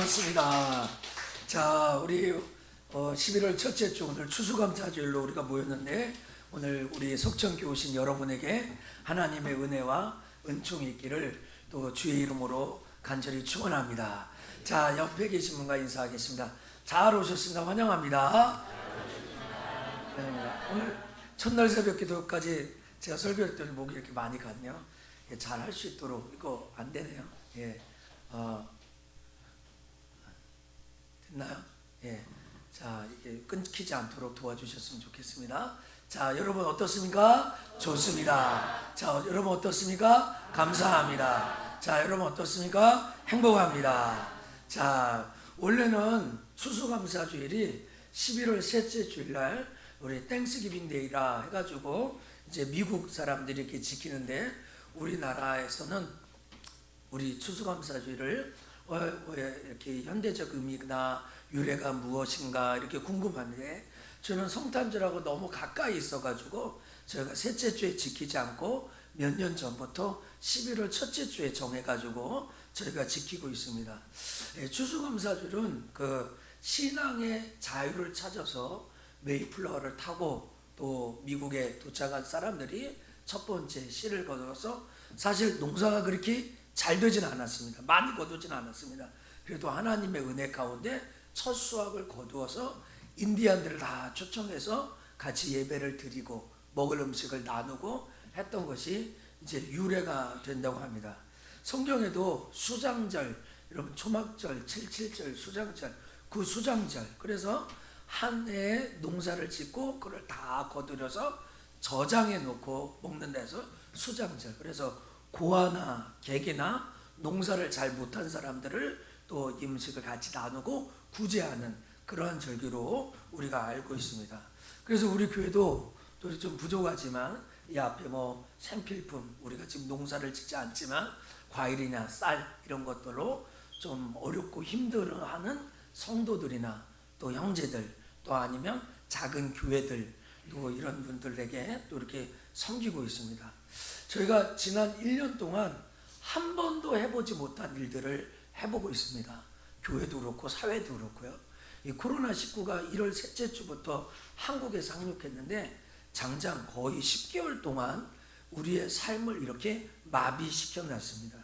반갑습니다. 자, 우리 11월 첫째 주 오늘 추수감사주일로 우리가 모였는데, 오늘 우리 속전교회 오신 여러분에게 하나님의 은혜와 은총이 있기를 또 주의 이름으로 간절히 축원합니다. 자, 옆에 계신 분과 인사하겠습니다. 잘 오셨습니다. 환영합니다. 네, 오늘 첫날 새벽 기도까지 제가 설교했더니 목이 이렇게 많이 갔네요. 잘 할 수 있도록 이거 안 되네요. 예, 됐나요? 예. 자, 이게 끊기지 않도록 도와주셨으면 좋겠습니다. 자, 여러분 어떻습니까? 좋습니다. 자, 여러분 어떻습니까? 감사합니다. 자, 여러분 어떻습니까? 행복합니다. 자, 원래는 추수감사주일이 11월 셋째 주일날 우리 땡스기빙 데이라 해가지고 이제 미국 사람들이 이렇게 지키는데, 우리나라에서는 우리 추수감사주일을 이렇게 현대적 의미나 유래가 무엇인가 이렇게 궁금한데, 저는 성탄절하고 너무 가까이 있어가지고 저희가 셋째 주에 지키지 않고 몇 년 전부터 11월 첫째 주에 정해가지고 저희가 지키고 있습니다. 추수감사주일은 그 신앙의 자유를 찾아서 메이플라워를 타고 또 미국에 도착한 사람들이 첫 번째 씨를 거둬서, 사실 농사가 그렇게 잘 되진 않았습니다. 많이 거두진 않았습니다. 그래도 하나님의 은혜 가운데 첫 수확을 거두어서 인디안들을 다 초청해서 같이 예배를 드리고 먹을 음식을 나누고 했던 것이 이제 유래가 된다고 합니다. 성경에도 수장절, 여러분 초막절, 77절, 수장절, 그 수장절, 그래서 한 해에 농사를 짓고 그걸 다 거두려서 저장해 놓고 먹는 데서 수장절, 그래서 고아나 객이나 농사를 잘 못한 사람들을 또 음식을 같이 나누고 구제하는 그러한 절기로 우리가 알고 있습니다. 그래서 우리 교회도 또 좀 부족하지만 이 앞에 뭐 생필품, 우리가 지금 농사를 짓지 않지만 과일이나 쌀 이런 것들로 좀 어렵고 힘들어하는 성도들이나 또 형제들, 또 아니면 작은 교회들, 또 이런 분들에게 또 이렇게 섬기고 있습니다. 저희가 지난 1년 동안 한 번도 해보지 못한 일들을 해보고 있습니다. 교회도 그렇고 사회도 그렇고요. 이 코로나19가 1월 셋째 주부터 한국에 상륙했는데 장장 거의 10개월 동안 우리의 삶을 이렇게 마비시켜 놨습니다.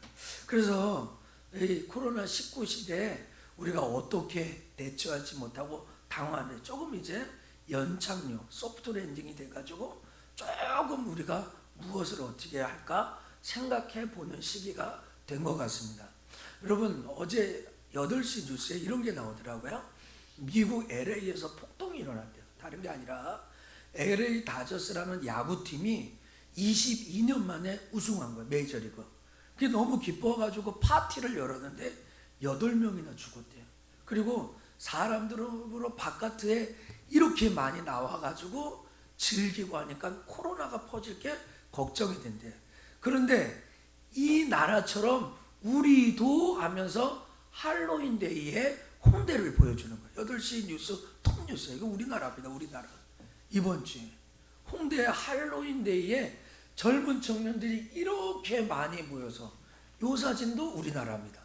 그래서 이 코로나19 시대에 우리가 어떻게 대처하지 못하고 당황하는데, 조금 이제 연착륙, 소프트 랜딩이 돼가지고 조금 우리가 무엇을 어떻게 할까 생각해 보는 시기가 된 것 같습니다. 여러분, 어제 8시 뉴스에 이런 게 나오더라고요. 미국 LA에서 폭동이 일어났대요. 다른 게 아니라 LA 다저스라는 야구팀이 22년 만에 우승한 거예요. 메이저리그. 그게 너무 기뻐가지고 파티를 열었는데 8명이나 죽었대요. 그리고 사람들로 바깥에 이렇게 많이 나와가지고 즐기고 하니까 코로나가 퍼질 게 걱정이 된대요. 그런데 이 나라처럼 우리도 하면서 할로윈 데이에 홍대를 보여주는 거예요. 8시 뉴스 톱 뉴스예요. 이거 우리나라입니다. 우리나라. 이번 주에 홍대 할로윈 데이에 젊은 청년들이 이렇게 많이 모여서, 이 사진도 우리나라입니다.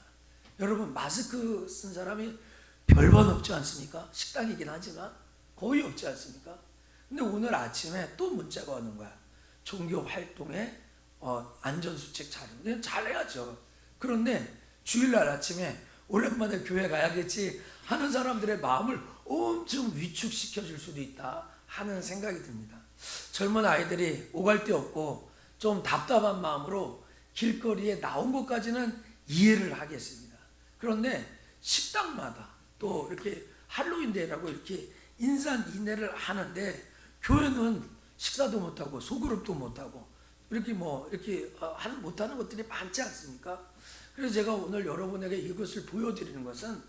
여러분, 마스크 쓴 사람이 별반 없지 않습니까? 식당이긴 하지만 거의 없지 않습니까? 근데 오늘 아침에 또 문자가 오는 거야. 종교 활동에 안전수칙 잘해야죠. 그런데 주일날 아침에 오랜만에 교회 가야겠지 하는 사람들의 마음을 엄청 위축시켜줄 수도 있다 하는 생각이 듭니다. 젊은 아이들이 오갈 데 없고 좀 답답한 마음으로 길거리에 나온 것까지는 이해를 하겠습니다. 그런데 식당마다 또 이렇게 할로윈 데이라고 이렇게 인산인해를 하는데, 교회는 식사도 못하고 소그룹도 못하고 이렇게 못하는 것들이 많지 않습니까? 그래서 제가 오늘 여러분에게 이것을 보여드리는 것은,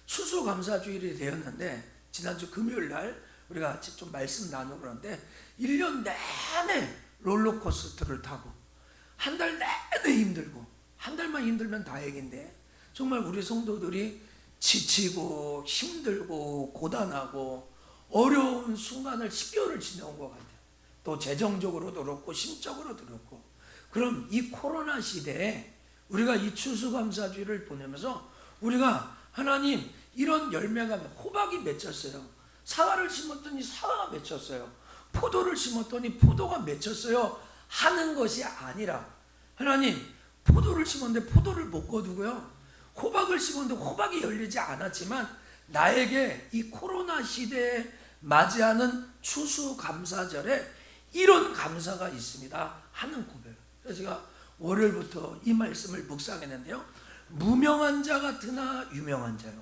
추수감사주일이 되었는데 지난주 금요일날 우리가 같이 좀 말씀 나누고 그러는데, 1년 내내 롤러코스터를 타고 한 달 내내 힘들고, 한 달만 힘들면 다행인데 정말 우리 성도들이 지치고 힘들고 고단하고 어려운 순간을 10개월을 지내온 것 같아요. 또 재정적으로도 그렇고 심적으로도 그렇고. 그럼 이 코로나 시대에 우리가 이 추수감사주일을 보내면서 우리가 하나님 이런 열매가 호박이 맺혔어요. 사과를 심었더니 사과가 맺혔어요. 포도를 심었더니 포도가 맺혔어요. 하는 것이 아니라 하나님 포도를 심었는데 포도를 못 거두고요. 호박을 심었는데 호박이 열리지 않았지만 나에게 이 코로나 시대에 맞이하는 추수감사절에 이런 감사가 있습니다 하는 고백. 그래서 제가 월요일부터 이 말씀을 묵상했는데요. 무명한 자 같으나 유명한 자요,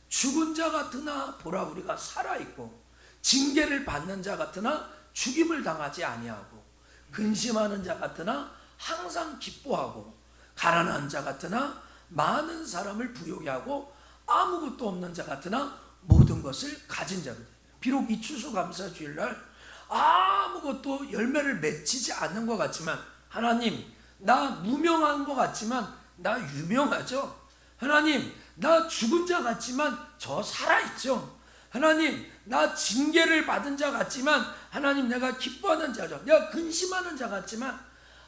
죽은 자 같으나 보라 우리가 살아있고, 징계를 받는 자 같으나 죽임을 당하지 아니하고, 근심하는 자 같으나 항상 기뻐하고, 가난한 자 같으나 많은 사람을 부요케 하고, 아무것도 없는 자 같으나 모든 것을 가진 자거든요. 비록 이 추수감사주일날 아무것도 열매를 맺히지 않는 것 같지만, 하나님 나 무명한 것 같지만 나 유명하죠. 하나님 나 죽은 자 같지만 저 살아있죠. 하나님 나 징계를 받은 자 같지만 하나님 내가 기뻐하는 자죠. 내가 근심하는 자 같지만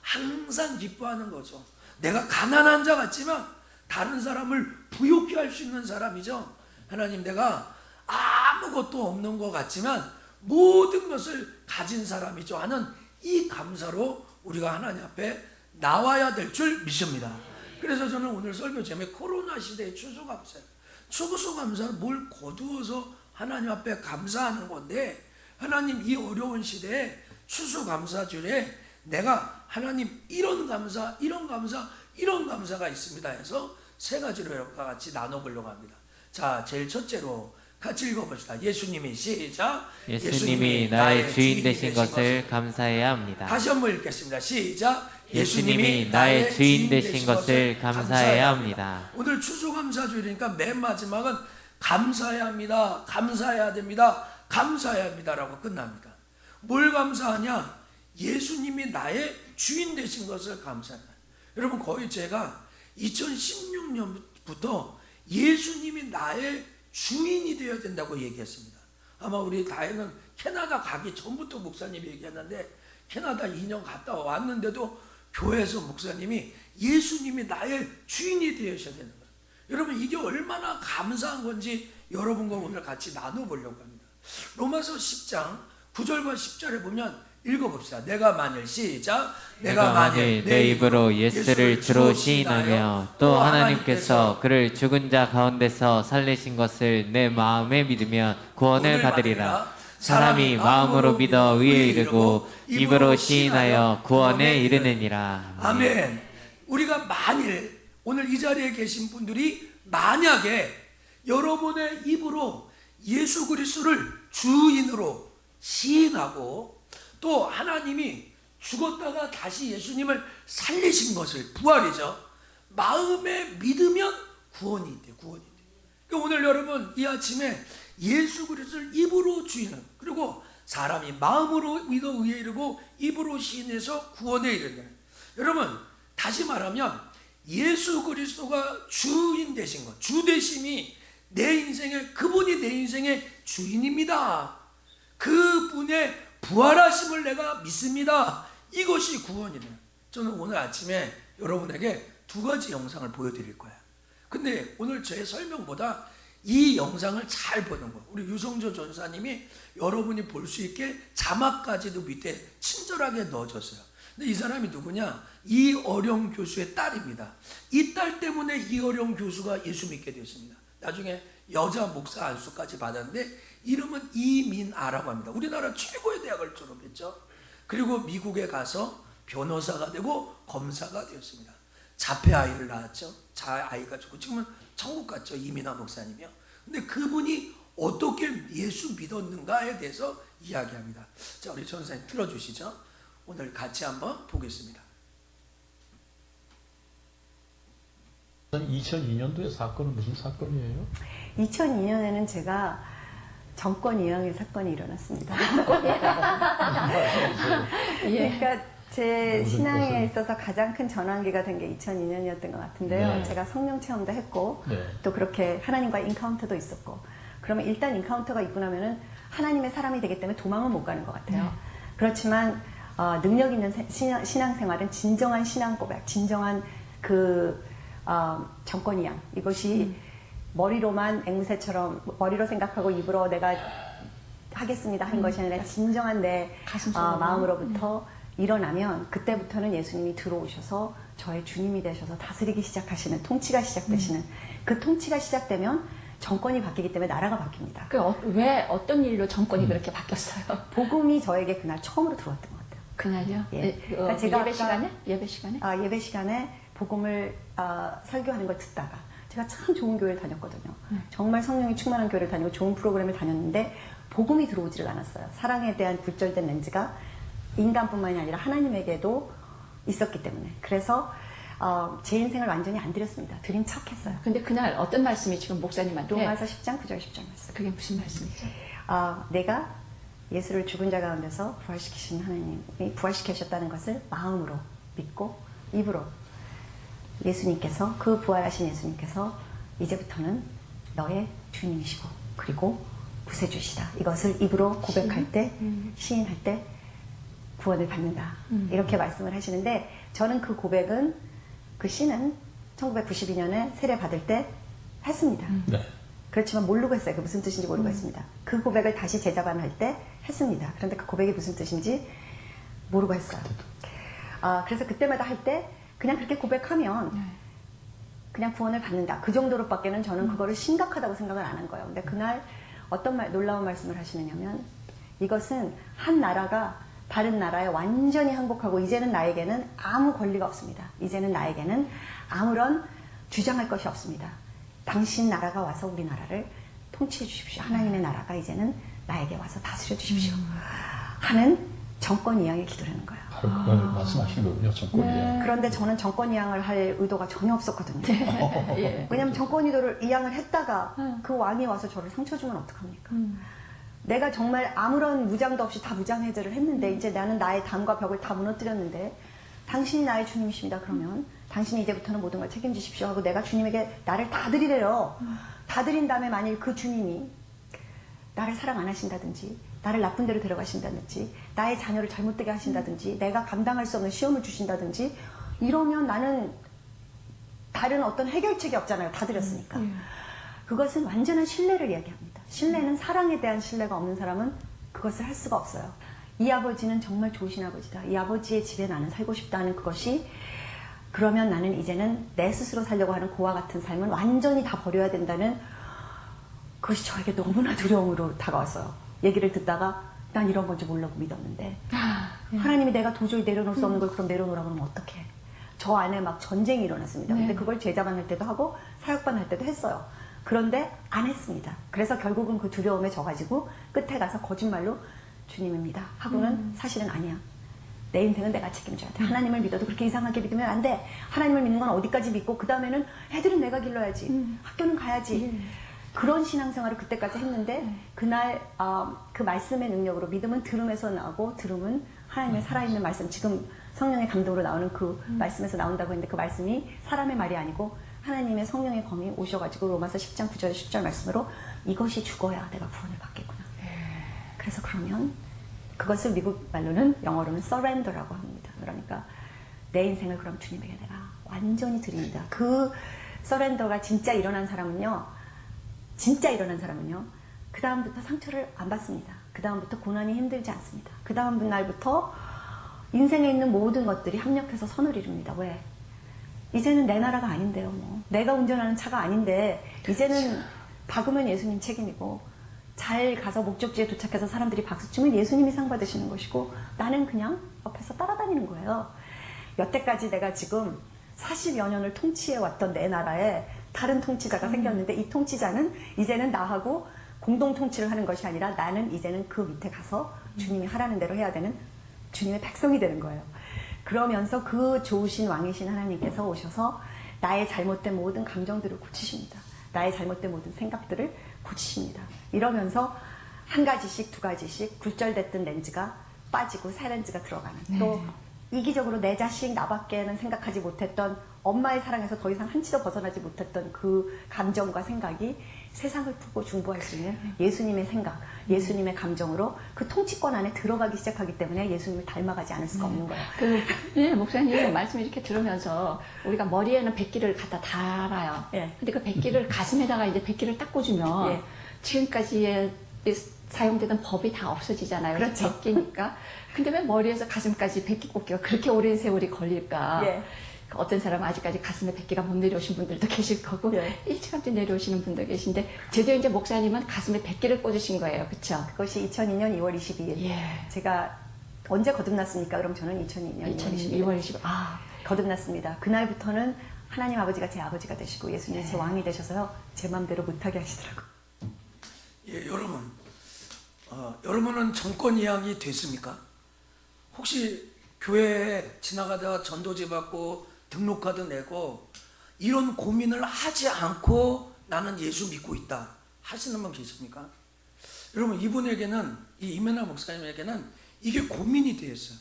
항상 기뻐하는 거죠. 내가 가난한 자 같지만 다른 사람을 부요케 할 수 있는 사람이죠. 하나님 내가 아무것도 없는 것 같지만 모든 것을 가진 사람이죠 하는 이 감사로 우리가 하나님 앞에 나와야 될 줄 믿습니다. 그래서 저는 오늘 설교 제목이 코로나 시대의 추수감사예요. 추수감사는 뭘 거두어서 하나님 앞에 감사하는 건데, 하나님 이 어려운 시대에 추수감사주에 내가 하나님 이런 감사, 이런 감사, 이런 감사가 있습니다 해서 세 가지로 여러분과 같이 나눠보려고 합니다. 자, 제일 첫째로 같이 읽어봅시다. 예수님이 시작. 예수님이 나의 주인 되신 것을 감사해야 합니다. 다시 한번 읽겠습니다. 시작. 예수님이 나의 주인 되신 것을 감사해야 합니다. 오늘 추수감사주일이니까 맨 마지막은 감사해야 합니다, 감사해야 됩니다, 감사해야 합니다라고 끝납니다. 뭘 감사하냐? 예수님이 나의 주인 되신 것을 감사합니다. 여러분 거의 제가 2016년부터 예수님이 나의 주인이 되어야 된다고 얘기했습니다. 아마 우리 다혜는 캐나다 가기 전부터 목사님이 얘기했는데, 캐나다 2년 갔다 왔는데도 교회에서 목사님이 예수님이 나의 주인이 되셔야 되는 거예요. 여러분 이게 얼마나 감사한 건지 여러분과 오늘 같이 나눠보려고 합니다. 로마서 10장 9절과 10절에 보면 읽어봅시다. 내가 만일 시작. 내가 만일 내 입으로 예수를 주로 시인하며 또 하나님께서 그를 죽은 자 가운데서 살리신 것을 내 마음에 믿으면 구원을 받으리라. 사람이 마음으로 믿어 의에 이르고 입으로 시인하여 구원에 이르느니라. 아멘. 우리가 만일 오늘 이 자리에 계신 분들이 만약에 여러분의 입으로 예수 그리스도를 주인으로 시인하고 또 하나님이 죽었다가 다시 예수님을 살리신 것을, 부활이죠, 마음에 믿으면 구원이 있대. 구원이 있대. 그러니까 오늘 여러분 이 아침에 예수 그리스도를 입으로 주인을, 그리고 사람이 마음으로 믿어 의에 이르고 입으로 시인해서 구원에 이른다. 여러분 다시 말하면 예수 그리스도가 주인 되신 것, 주 되심이 내 인생의, 그분이 내 인생의 주인입니다. 그분의 부활하심을 내가 믿습니다. 이것이 구원이네요. 저는 오늘 아침에 여러분에게 두 가지 영상을 보여드릴 거예요. 근데 오늘 제 설명보다 이 영상을 잘 보는 거, 우리 유성조 전사님이 여러분이 볼 수 있게 자막까지도 밑에 친절하게 넣어줬어요. 근데 이 사람이 누구냐? 이어령 교수의 딸입니다. 이 딸 때문에 이어령 교수가 예수 믿게 되었습니다. 나중에 여자 목사 안수까지 받았는데 이름은 이민아라고 합니다. 우리나라 최고의 대학을 졸업했죠. 그리고 미국에 가서 변호사가 되고 검사가 되었습니다. 자폐 아이를 낳았죠. 아이가 죽고 지금은 천국 갔죠. 이민아 목사님이요. 근데 그분이 어떻게 예수 믿었는가에 대해서 이야기합니다. 자, 우리 전사님 틀어주시죠. 오늘 같이 한번 보겠습니다. 2002년도의 사건은 무슨 사건이에요? 2002년에는 제가 정권 이양의 사건이 일어났습니다. 그러니까 제 신앙에 있어서 가장 큰 전환기가 된 게 2002년이었던 것 같은데요. 네. 제가 성령 체험도 했고 네. 또 그렇게 하나님과 인카운터도 있었고, 그러면 일단 인카운터가 있고 나면은 하나님의 사람이 되기 때문에 도망은 못 가는 것 같아요. 그렇지만 능력 있는 신앙생활은 진정한 신앙 고백, 진정한 그 정권 이양, 이것이 머리로만 앵무새처럼 머리로 생각하고 입으로 내가 하겠습니다 하는 것이 아니라 진정한 내 가슴속으로. 마음으로부터 일어나면 그때부터는 예수님이 들어오셔서 저의 주님이 되셔서 다스리기 시작하시는 통치가 시작되시는 그 통치가 시작되면 정권이 바뀌기 때문에 나라가 바뀝니다. 왜 어떤 일로 정권이 그렇게 바뀌었어요? 복음이 저에게 그날 처음으로 들어왔던 것 같아요. 그날요? 예. 그러니까 제가 예배 아까- 시간에? 예배 시간에? 예배 시간에 복음을 설교하는 걸 듣다가 제가 참 좋은 교회를 다녔거든요. 정말 성령이 충만한 교회를 다니고 좋은 프로그램을 다녔는데 복음이 들어오지를 않았어요. 사랑에 대한 굴절된 렌즈가 인간뿐만이 아니라 하나님에게도 있었기 때문에 그래서 제 인생을 완전히 안 드렸습니다. 드린 척했어요. 근데 그날 어떤 말씀이 지금 목사님한테? 로마서 10장 9절 10절 말씀. 그게 무슨 말씀이죠? 내가 예수를 죽은 자 가운데서 부활시키신 하나님이 부활시키셨다는 것을 마음으로 믿고 입으로 예수님께서 그 부활하신 예수님께서 이제부터는 너의 주님이시고 그리고 구세주시다. 이것을 입으로 고백할 때 시인할 때 구원을 받는다. 이렇게 말씀을 하시는데 저는 그 고백은 그 시는 1992년에 세례 받을 때 했습니다. 네. 그렇지만 모르고 했어요. 그 무슨 뜻인지 모르고 했습니다. 그 고백을 다시 재자반할 때 했습니다. 그런데 그 고백이 무슨 뜻인지 모르고 했어요. 그래서 그때마다 할 때 그냥 그렇게 고백하면 그냥 구원을 받는다. 그 정도로밖에는 저는 그거를 심각하다고 생각을 안 한 거예요. 근데 그날 어떤 놀라운 말씀을 하시느냐면 이것은 한 나라가 다른 나라에 완전히 항복하고 이제는 나에게는 아무 권리가 없습니다. 이제는 나에게는 아무런 주장할 것이 없습니다. 당신 나라가 와서 우리나라를 통치해 주십시오. 하나님의 나라가 이제는 나에게 와서 다스려 주십시오. 하는 정권 이양의 기도를 하는 거예요. 바로 그걸 말씀하시는 거군요, 정권이요. 그런데 저는 정권 이양을 할 의도가 전혀 없었거든요. 예. 왜냐하면 정권 이양을 했다가 그 왕이 와서 저를 상처 주면 어떡합니까? 내가 정말 아무런 무장도 없이 다 무장 해제를 했는데 이제 나는 나의 담과 벽을 다 무너뜨렸는데 당신이 나의 주님이십니다. 그러면 당신이 이제부터는 모든 걸 책임지십시오 하고 내가 주님에게 나를 다 드리래요. 다 드린 다음에 만일 그 주님이 나를 사랑 안 하신다든지 나를 나쁜 데로 데려가신다든지 나의 자녀를 잘못되게 하신다든지 내가 감당할 수 없는 시험을 주신다든지 이러면 나는 다른 어떤 해결책이 없잖아요. 다 드렸으니까. 그것은 완전한 신뢰를 이야기합니다. 신뢰는 사랑에 대한 신뢰가 없는 사람은 그것을 할 수가 없어요. 이 아버지는 정말 좋으신 아버지다. 이 아버지의 집에 나는 살고 싶다는 그것이 그러면 나는 이제는 내 스스로 살려고 하는 고와 같은 삶은 완전히 다 버려야 된다는 그것이 저에게 너무나 두려움으로 다가왔어요. 얘기를 듣다가 난 이런 건지 몰라고 믿었는데 하나님이 내가 도저히 내려놓을 수 없는 걸 그럼 내려놓으라고 하면 어떡해. 저 안에 막 전쟁이 일어났습니다. 근데 그걸 제자반 할 때도 하고 사역반 할 때도 했어요. 그런데 안 했습니다. 그래서 결국은 그 두려움에 져가지고 끝에 가서 거짓말로 주님입니다 하고는 사실은 아니야. 내 인생은 내가 책임져야 돼. 하나님을 믿어도 그렇게 이상하게 믿으면 안 돼. 하나님을 믿는 건 어디까지 믿고 그 다음에는 애들은 내가 길러야지. 학교는 가야지. 그런 신앙생활을 그때까지 했는데 그날 그 말씀의 능력으로 믿음은 들음에서 나오고 들음은 하나님의 살아있는 말씀 지금 성령의 감동으로 나오는 그 말씀에서 나온다고 했는데 그 말씀이 사람의 말이 아니고 하나님의 성령의 검이 오셔가지고 로마서 10장 9절 10절 말씀으로 이것이 죽어야 내가 구원을 받겠구나. 그래서 그러면 그것을 미국 말로는 영어로는 surrender라고 합니다. 그러니까 내 인생을 그럼 주님에게 내가 완전히 드립니다. 그 surrender가 진짜 일어난 사람은요. 그 다음부터 상처를 안 받습니다. 그 다음부터 고난이 힘들지 않습니다. 그 다음 날부터 인생에 있는 모든 것들이 합력해서 선을 이룹니다. 왜? 이제는 내 나라가 아닌데요. 뭐. 내가 운전하는 차가 아닌데 이제는 박으면 예수님 책임이고 잘 가서 목적지에 도착해서 사람들이 박수 치면 예수님이 상 받으시는 것이고 나는 그냥 옆에서 따라다니는 거예요. 여태까지 내가 지금 40여 년을 통치해왔던 내 나라에 다른 통치자가 생겼는데 이 통치자는 이제는 나하고 공동 통치를 하는 것이 아니라 나는 이제는 그 밑에 가서 주님이 하라는 대로 해야 되는 주님의 백성이 되는 거예요. 그러면서 그 좋으신 왕이신 하나님께서 오셔서 나의 잘못된 모든 감정들을 고치십니다. 나의 잘못된 모든 생각들을 고치십니다. 이러면서 한 가지씩 두 가지씩 굴절됐던 렌즈가 빠지고 새 렌즈가 들어가는 또 이기적으로 내 자식 나밖에는 생각하지 못했던 엄마의 사랑에서 더 이상 한치도 벗어나지 못했던 그 감정과 생각이 세상을 풀고 중보할 수 있는 예수님의 생각, 예수님의 감정으로 그 통치권 안에 들어가기 시작하기 때문에 예수님을 닮아가지 않을 수가 없는 거예요. 네, 목사님 말씀 이렇게 들으면서 우리가 머리에는 백기를 갖다 달아요. 예. 근데 그 백기를 가슴에다가 이제 백기를 딱 꽂으면 예. 지금까지의 사용되던 법이 다 없어지잖아요. 그렇죠. 백기니까. 근데 왜 머리에서 가슴까지 백기 꽂기가 그렇게 오랜 세월이 걸릴까? 예. 어떤 사람은 아직까지 가슴에 백기가 못 내려오신 분들도 계실 거고 예. 일찌감치 내려오시는 분도 계신데 제대로 이제 목사님은 가슴에 백기를 꽂으신 거예요. 그렇죠? 그것이 2002년 2월 22일. 예. 제가 언제 거듭났습니까? 그럼 저는 2002년 2월 22일 2월 20일. 아, 거듭났습니다. 그날부터는 하나님 아버지가 제 아버지가 되시고 예수님이 제 왕이 되셔서요. 제 맘대로 못하게 하시더라고요. 예, 여러분, 여러분은 정권 이양이 됐습니까? 혹시 교회에 지나가다가 전도지 받고 등록카드 내고 이런 고민을 하지 않고 나는 예수 믿고 있다 하시는 분 계십니까? 여러분, 이분에게는, 이 이면하 목사님에게는 이게 고민이 되었어요.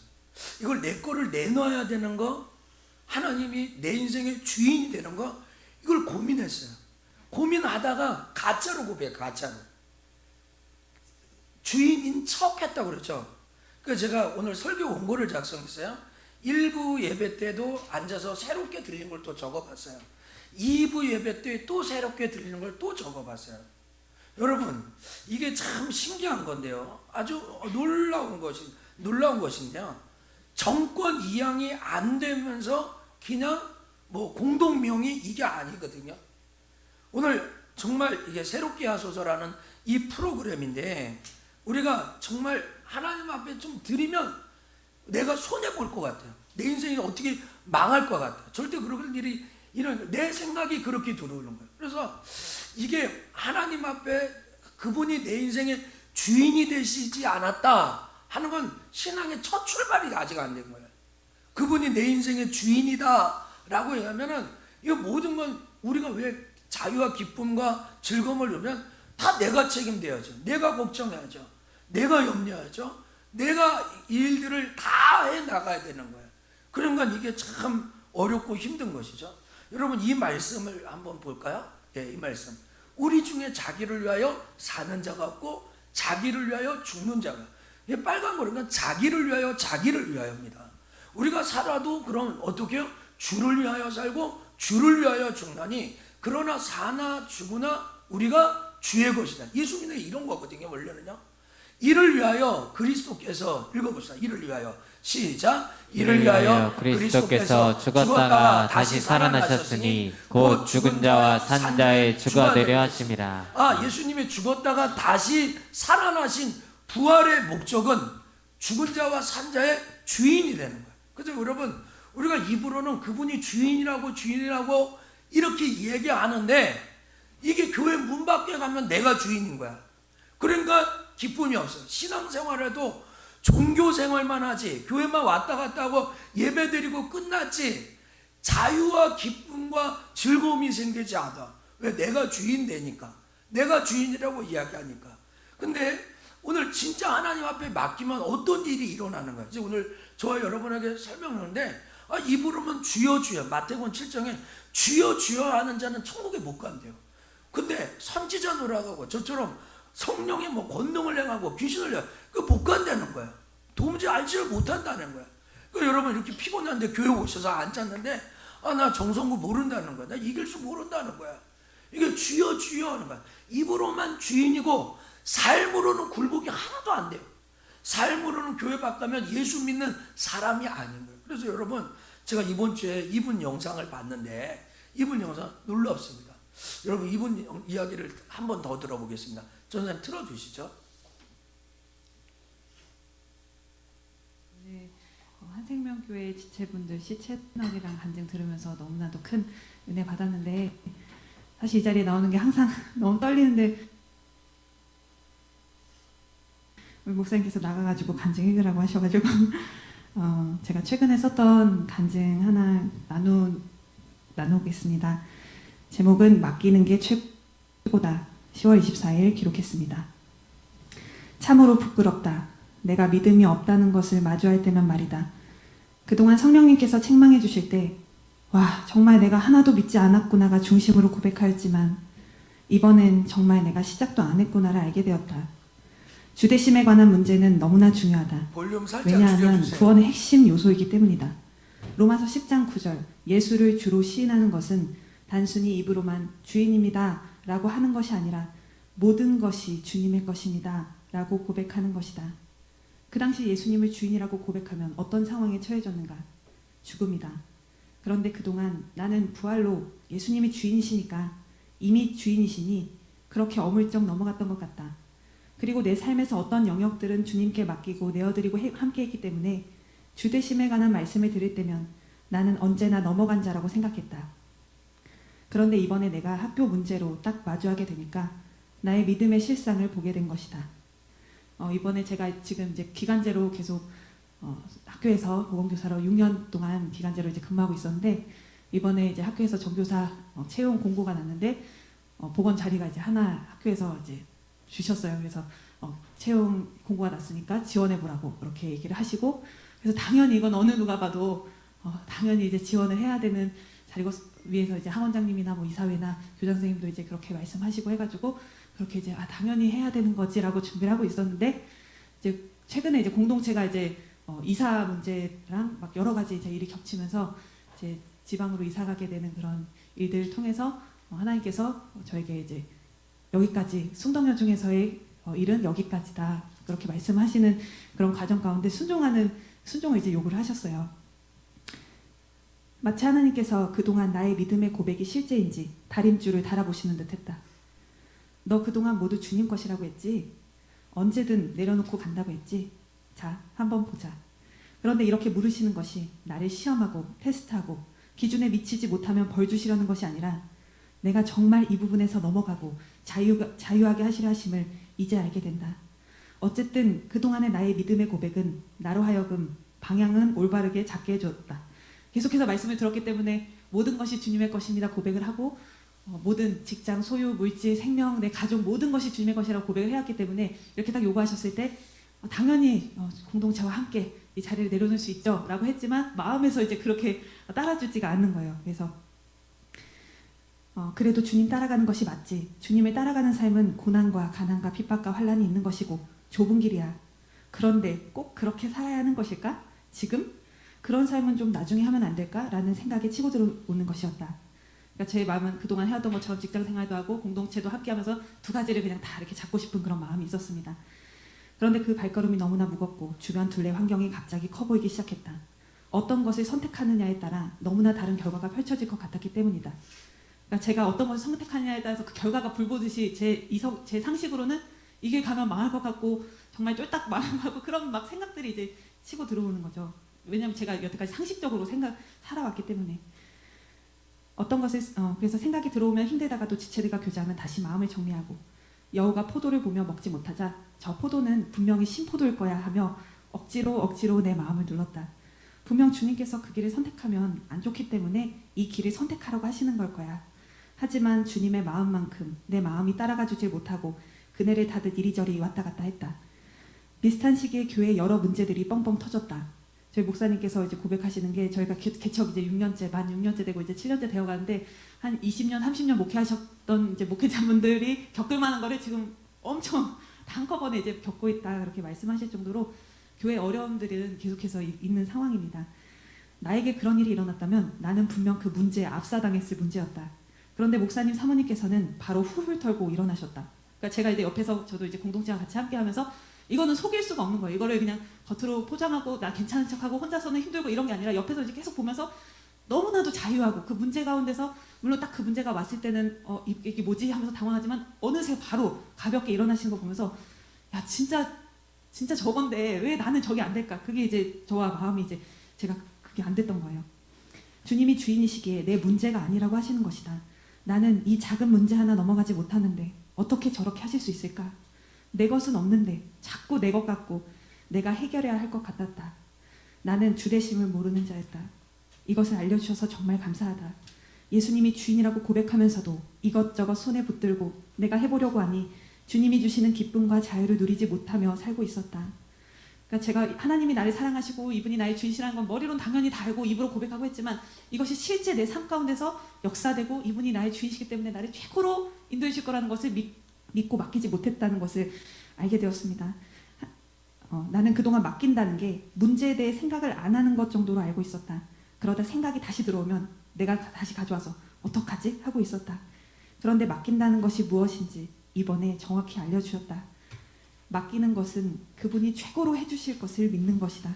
이걸 내 거를 내놔야 되는 거, 하나님이 내 인생의 주인이 되는 거, 이걸 고민했어요. 고민하다가 가짜로 고백해, 가짜로. 주인인 척 했다고 그랬죠. 그래서 제가 오늘 설교 원고를 작성했어요. 1부 예배 때도 앉아서 새롭게 들리는 걸 또 적어봤어요. 2부 예배 때 또 새롭게 들리는 걸 또 적어봤어요. 여러분, 이게 참 신기한 건데요. 아주 놀라운 것인데요. 정권 이양이 안 되면서 그냥 뭐 공동명의 이게 아니거든요. 오늘 정말 이게 새롭게 하소서라는 이 프로그램인데 우리가 정말 하나님 앞에 좀 드리면 내가 손해볼 것 같아요. 내 인생이 어떻게 망할 것 같아요. 절대 그런 일이 내 생각이 그렇게 들어오는 거예요. 그래서 이게 하나님 앞에 그분이 내 인생의 주인이 되시지 않았다 하는 건 신앙의 첫 출발이 아직 안 된 거예요. 그분이 내 인생의 주인이다 라고 하면은 이 모든 건 우리가 왜 자유와 기쁨과 즐거움을 누리면 다 내가 책임져야죠. 내가 걱정해야죠. 내가 염려하죠. 내가 일들을 다 해나가야 되는 거예요. 그러니까 이게 참 어렵고 힘든 것이죠. 여러분, 이 말씀을 한번 볼까요? 예, 이 말씀. 우리 중에 자기를 위하여 사는 자가 없고 자기를 위하여 죽는 자가. 이 빨간 거는 자기를 위하여 자기를 위하여입니다. 우리가 살아도 그럼 어떻게 해요? 주를 위하여 살고 주를 위하여 죽나니 그러나 사나 죽으나 우리가 주의 것이다. 예수님의 이런 거거든요. 원래는요. 이를 위하여 그리스도께서 읽어보시다. 이를 위하여 시작. 이를 위하여 그리스도께서 죽었다가 다시 살아나셨으니 곧 죽은 자와 산 자의 주가 되려 하심이라. 아, 예수님이 죽었다가 다시 살아나신 부활의 목적은 죽은 자와 산 자의 주인이 되는 거예요. 그래서 여러분, 우리가 입으로는 그분이 주인이라고 이렇게 얘기하는데 이게 교회 문 밖에 가면 내가 주인인 거야. 그러니까 기쁨이 없어요. 신앙생활에도 종교생활만 하지 교회만 왔다 갔다 하고 예배드리고 끝났지 자유와 기쁨과 즐거움이 생기지 않아. 왜? 내가 주인 되니까. 내가 주인이라고 이야기하니까. 근데 오늘 진짜 하나님 앞에 맡기면 어떤 일이 일어나는 거예요. 오늘 저와 여러분에게 설명하는데 입으로는 주여 주여, 마태복음 7장에 주여 주여 하는 자는 천국에 못 간대요. 근데 선지자 노력하고 저처럼 성령의 뭐 권능을 행하고 귀신을 내 그 못 간다는 거야. 도무지 알지를 못한다는 거야. 그 여러분 이렇게 피곤한데 교회 오셔서 앉았는데 나 정성구 모른다는 거야. 나 이길 수 모른다는 거야. 이게 주여 주여 하는 거야. 입으로만 주인이고 삶으로는 굴복이 하나도 안 돼요. 삶으로는 교회 바꾸면 예수 믿는 사람이 아닌 거예요. 그래서 여러분 제가 이번 주에 이분 영상을 봤는데 이분 영상 놀랍습니다. 여러분 이분 이야기를 한 번 더 들어보겠습니다. 전사님 틀어주시죠. 네, 한생명교회 지체분들 시 채널이랑 간증 들으면서 너무나도 큰 은혜 받았는데 사실 이 자리에 나오는 게 항상 너무 떨리는데 우리 목사님께서 나가가지고 간증 읽으라고 하셔가지고 제가 최근에 썼던 간증 하나 나누겠습니다. 제목은 맡기는 게 최고다. 10월 24일 기록했습니다. 참으로 부끄럽다. 내가 믿음이 없다는 것을 마주할 때면 말이다. 그동안 성령님께서 책망해 주실 때 와, 정말 내가 하나도 믿지 않았구나가 중심으로 고백하였지만 이번엔 정말 내가 시작도 안 했구나를 알게 되었다. 주대심에 관한 문제는 너무나 중요하다. 볼륨 살짝 왜냐하면 줄여주세요. 구원의 핵심 요소이기 때문이다. 로마서 10장 9절 예수를 주로 시인하는 것은 단순히 입으로만 주인입니다 라고 하는 것이 아니라 모든 것이 주님의 것입니다 라고 고백하는 것이다. 그 당시 예수님을 주인이라고 고백하면 어떤 상황에 처해졌는가? 죽음이다. 그런데 그동안 나는 부활로 예수님이 주인이시니까 이미 주인이시니 그렇게 어물쩍 넘어갔던 것 같다. 그리고 내 삶에서 어떤 영역들은 주님께 맡기고 내어드리고 함께 했기 때문에 주되심에 관한 말씀을 드릴 때면 나는 언제나 넘어간 자라고 생각했다. 그런데 이번에 내가 학교 문제로 딱 마주하게 되니까 나의 믿음의 실상을 보게 된 것이다. 이번에 제가 지금 이제 기간제로 계속 학교에서 보건교사로 6년 동안 기간제로 이제 근무하고 있었는데 이번에 이제 학교에서 전교사 채용 공고가 났는데 보건 자리가 이제 하나 학교에서 이제 주셨어요. 그래서 채용 공고가 났으니까 지원해 보라고 그렇게 얘기를 하시고 그래서 당연히 이건 어느 누가 봐도 당연히 이제 지원을 해야 되는 자리고 위에서 이제 학원장님이나 뭐 이사회나 교장 선생님도 이제 그렇게 말씀하시고 해가지고 그렇게 이제 당연히 해야 되는 거지라고 준비를 하고 있었는데 이제 최근에 이제 공동체가 이제 이사 문제랑 막 여러 가지 이제 일이 겹치면서 이제 지방으로 이사 가게 되는 그런 일들을 통해서 하나님께서 저에게 이제 여기까지 순동녀 중에서의 일은 여기까지다 그렇게 말씀하시는 그런 과정 가운데 순종을 이제 요구를 하셨어요. 마치 하나님께서 그동안 나의 믿음의 고백이 실제인지 다림줄을 달아보시는 듯했다. 너 그동안 모두 주님 것이라고 했지? 언제든 내려놓고 간다고 했지? 자, 한번 보자. 그런데 이렇게 물으시는 것이 나를 시험하고 테스트하고 기준에 미치지 못하면 벌 주시려는 것이 아니라 내가 정말 이 부분에서 넘어가고 자유하게 하시려 하심을 이제 알게 된다. 어쨌든 그동안의 나의 믿음의 고백은 나로 하여금 방향은 올바르게 잡게 해줬다. 계속해서 말씀을 들었기 때문에 모든 것이 주님의 것입니다 고백을 하고 모든 직장, 소유, 물질, 생명, 내 가족 모든 것이 주님의 것이라고 고백을 해왔기 때문에 이렇게 딱 요구하셨을 때 당연히 공동체와 함께 이 자리를 내려놓을 수 있죠 라고 했지만 마음에서 이제 그렇게 따라주지가 않는 거예요. 그래서 그래도 주님 따라가는 것이 맞지. 주님을 따라가는 삶은 고난과 가난과 핍박과 환난이 있는 것이고 좁은 길이야. 그런데 꼭 그렇게 살아야 하는 것일까? 지금? 그런 삶은 좀 나중에 하면 안 될까? 라는 생각이 치고 들어오는 것이었다. 그러니까 제 마음은 그동안 해왔던 것처럼 직장 생활도 하고 공동체도 함께 하면서 두 가지를 그냥 다 이렇게 잡고 싶은 그런 마음이 있었습니다. 그런데 그 발걸음이 너무나 무겁고 주변 둘레 환경이 갑자기 커 보이기 시작했다. 어떤 것을 선택하느냐에 따라 너무나 다른 결과가 펼쳐질 것 같았기 때문이다. 그러니까 제가 어떤 것을 선택하느냐에 따라서 그 결과가 불보듯이 제 상식으로는 이게 가면 망할 것 같고 정말 쫄딱 망하고 그런 막 생각들이 이제 치고 들어오는 거죠. 왜냐하면 제가 여태까지 상식적으로 살아왔기 때문에 어떤 것을 그래서 생각이 들어오면 힘들다가도 지체들과 교제하면 다시 마음을 정리하고 여우가 포도를 보며 먹지 못하자 저 포도는 분명히 신포도일 거야 하며 억지로 내 마음을 눌렀다. 분명 주님께서 그 길을 선택하면 안 좋기 때문에 이 길을 선택하라고 하시는 걸 거야. 하지만 주님의 마음만큼 내 마음이 따라가 주지 못하고 그네를 타듯 이리저리 왔다 갔다 했다. 비슷한 시기에 교회에 여러 문제들이 뻥뻥 터졌다. 저희 목사님께서 이제 고백하시는 게 저희가 개척 이제 6년째, 만 6년째 되고 이제 7년째 되어 가는데 한 20년, 30년 목회하셨던 이제 목회자분들이 겪을 만한 거를 지금 엄청 한꺼번에 이제 겪고 있다 그렇게 말씀하실 정도로 교회 어려움들은 계속해서 있는 상황입니다. 나에게 그런 일이 일어났다면 나는 분명 그 문제에 압사당했을 문제였다. 그런데 목사님 사모님께서는 바로 훌훌 털고 일어나셨다. 그러니까 제가 이제 옆에서 저도 이제 공동체와 같이 함께하면서 이거는 속일 수가 없는 거예요. 이거를 그냥 겉으로 포장하고 나 괜찮은 척하고 혼자서는 힘들고 이런 게 아니라 옆에서 이제 계속 보면서 너무나도 자유하고 그 문제 가운데서 물론 딱 그 문제가 왔을 때는 이게 뭐지 하면서 당황하지만 어느새 바로 가볍게 일어나시는 거 보면서 야 진짜 저건데 왜 나는 저게 안 될까? 그게 이제 저와 마음이 이제 제가 그게 안 됐던 거예요. 주님이 주인이시기에 내 문제가 아니라고 하시는 것이다. 나는 이 작은 문제 하나 넘어가지 못하는데 어떻게 저렇게 하실 수 있을까? 내 것은 없는데 자꾸 내 것 같고 내가 해결해야 할 것 같았다. 나는 주대심을 모르는 자였다. 이것을 알려주셔서 정말 감사하다. 예수님이 주인이라고 고백하면서도 이것저것 손에 붙들고 내가 해보려고 하니 주님이 주시는 기쁨과 자유를 누리지 못하며 살고 있었다. 그러니까 제가 하나님이 나를 사랑하시고 이분이 나의 주인이라는 건 머리로는 당연히 다 알고 입으로 고백하고 했지만 이것이 실제 내 삶 가운데서 역사되고 이분이 나의 주인이시기 때문에 나를 최고로 인도해 주실 거라는 것을 믿고 맡기지 못했다는 것을 알게 되었습니다. 나는 그동안 맡긴다는 게 문제에 대해 생각을 안 하는 것 정도로 알고 있었다. 그러다 생각이 다시 들어오면 내가 다시 가져와서 어떡하지? 하고 있었다. 그런데 맡긴다는 것이 무엇인지 이번에 정확히 알려주셨다. 맡기는 것은 그분이 최고로 해주실 것을 믿는 것이다.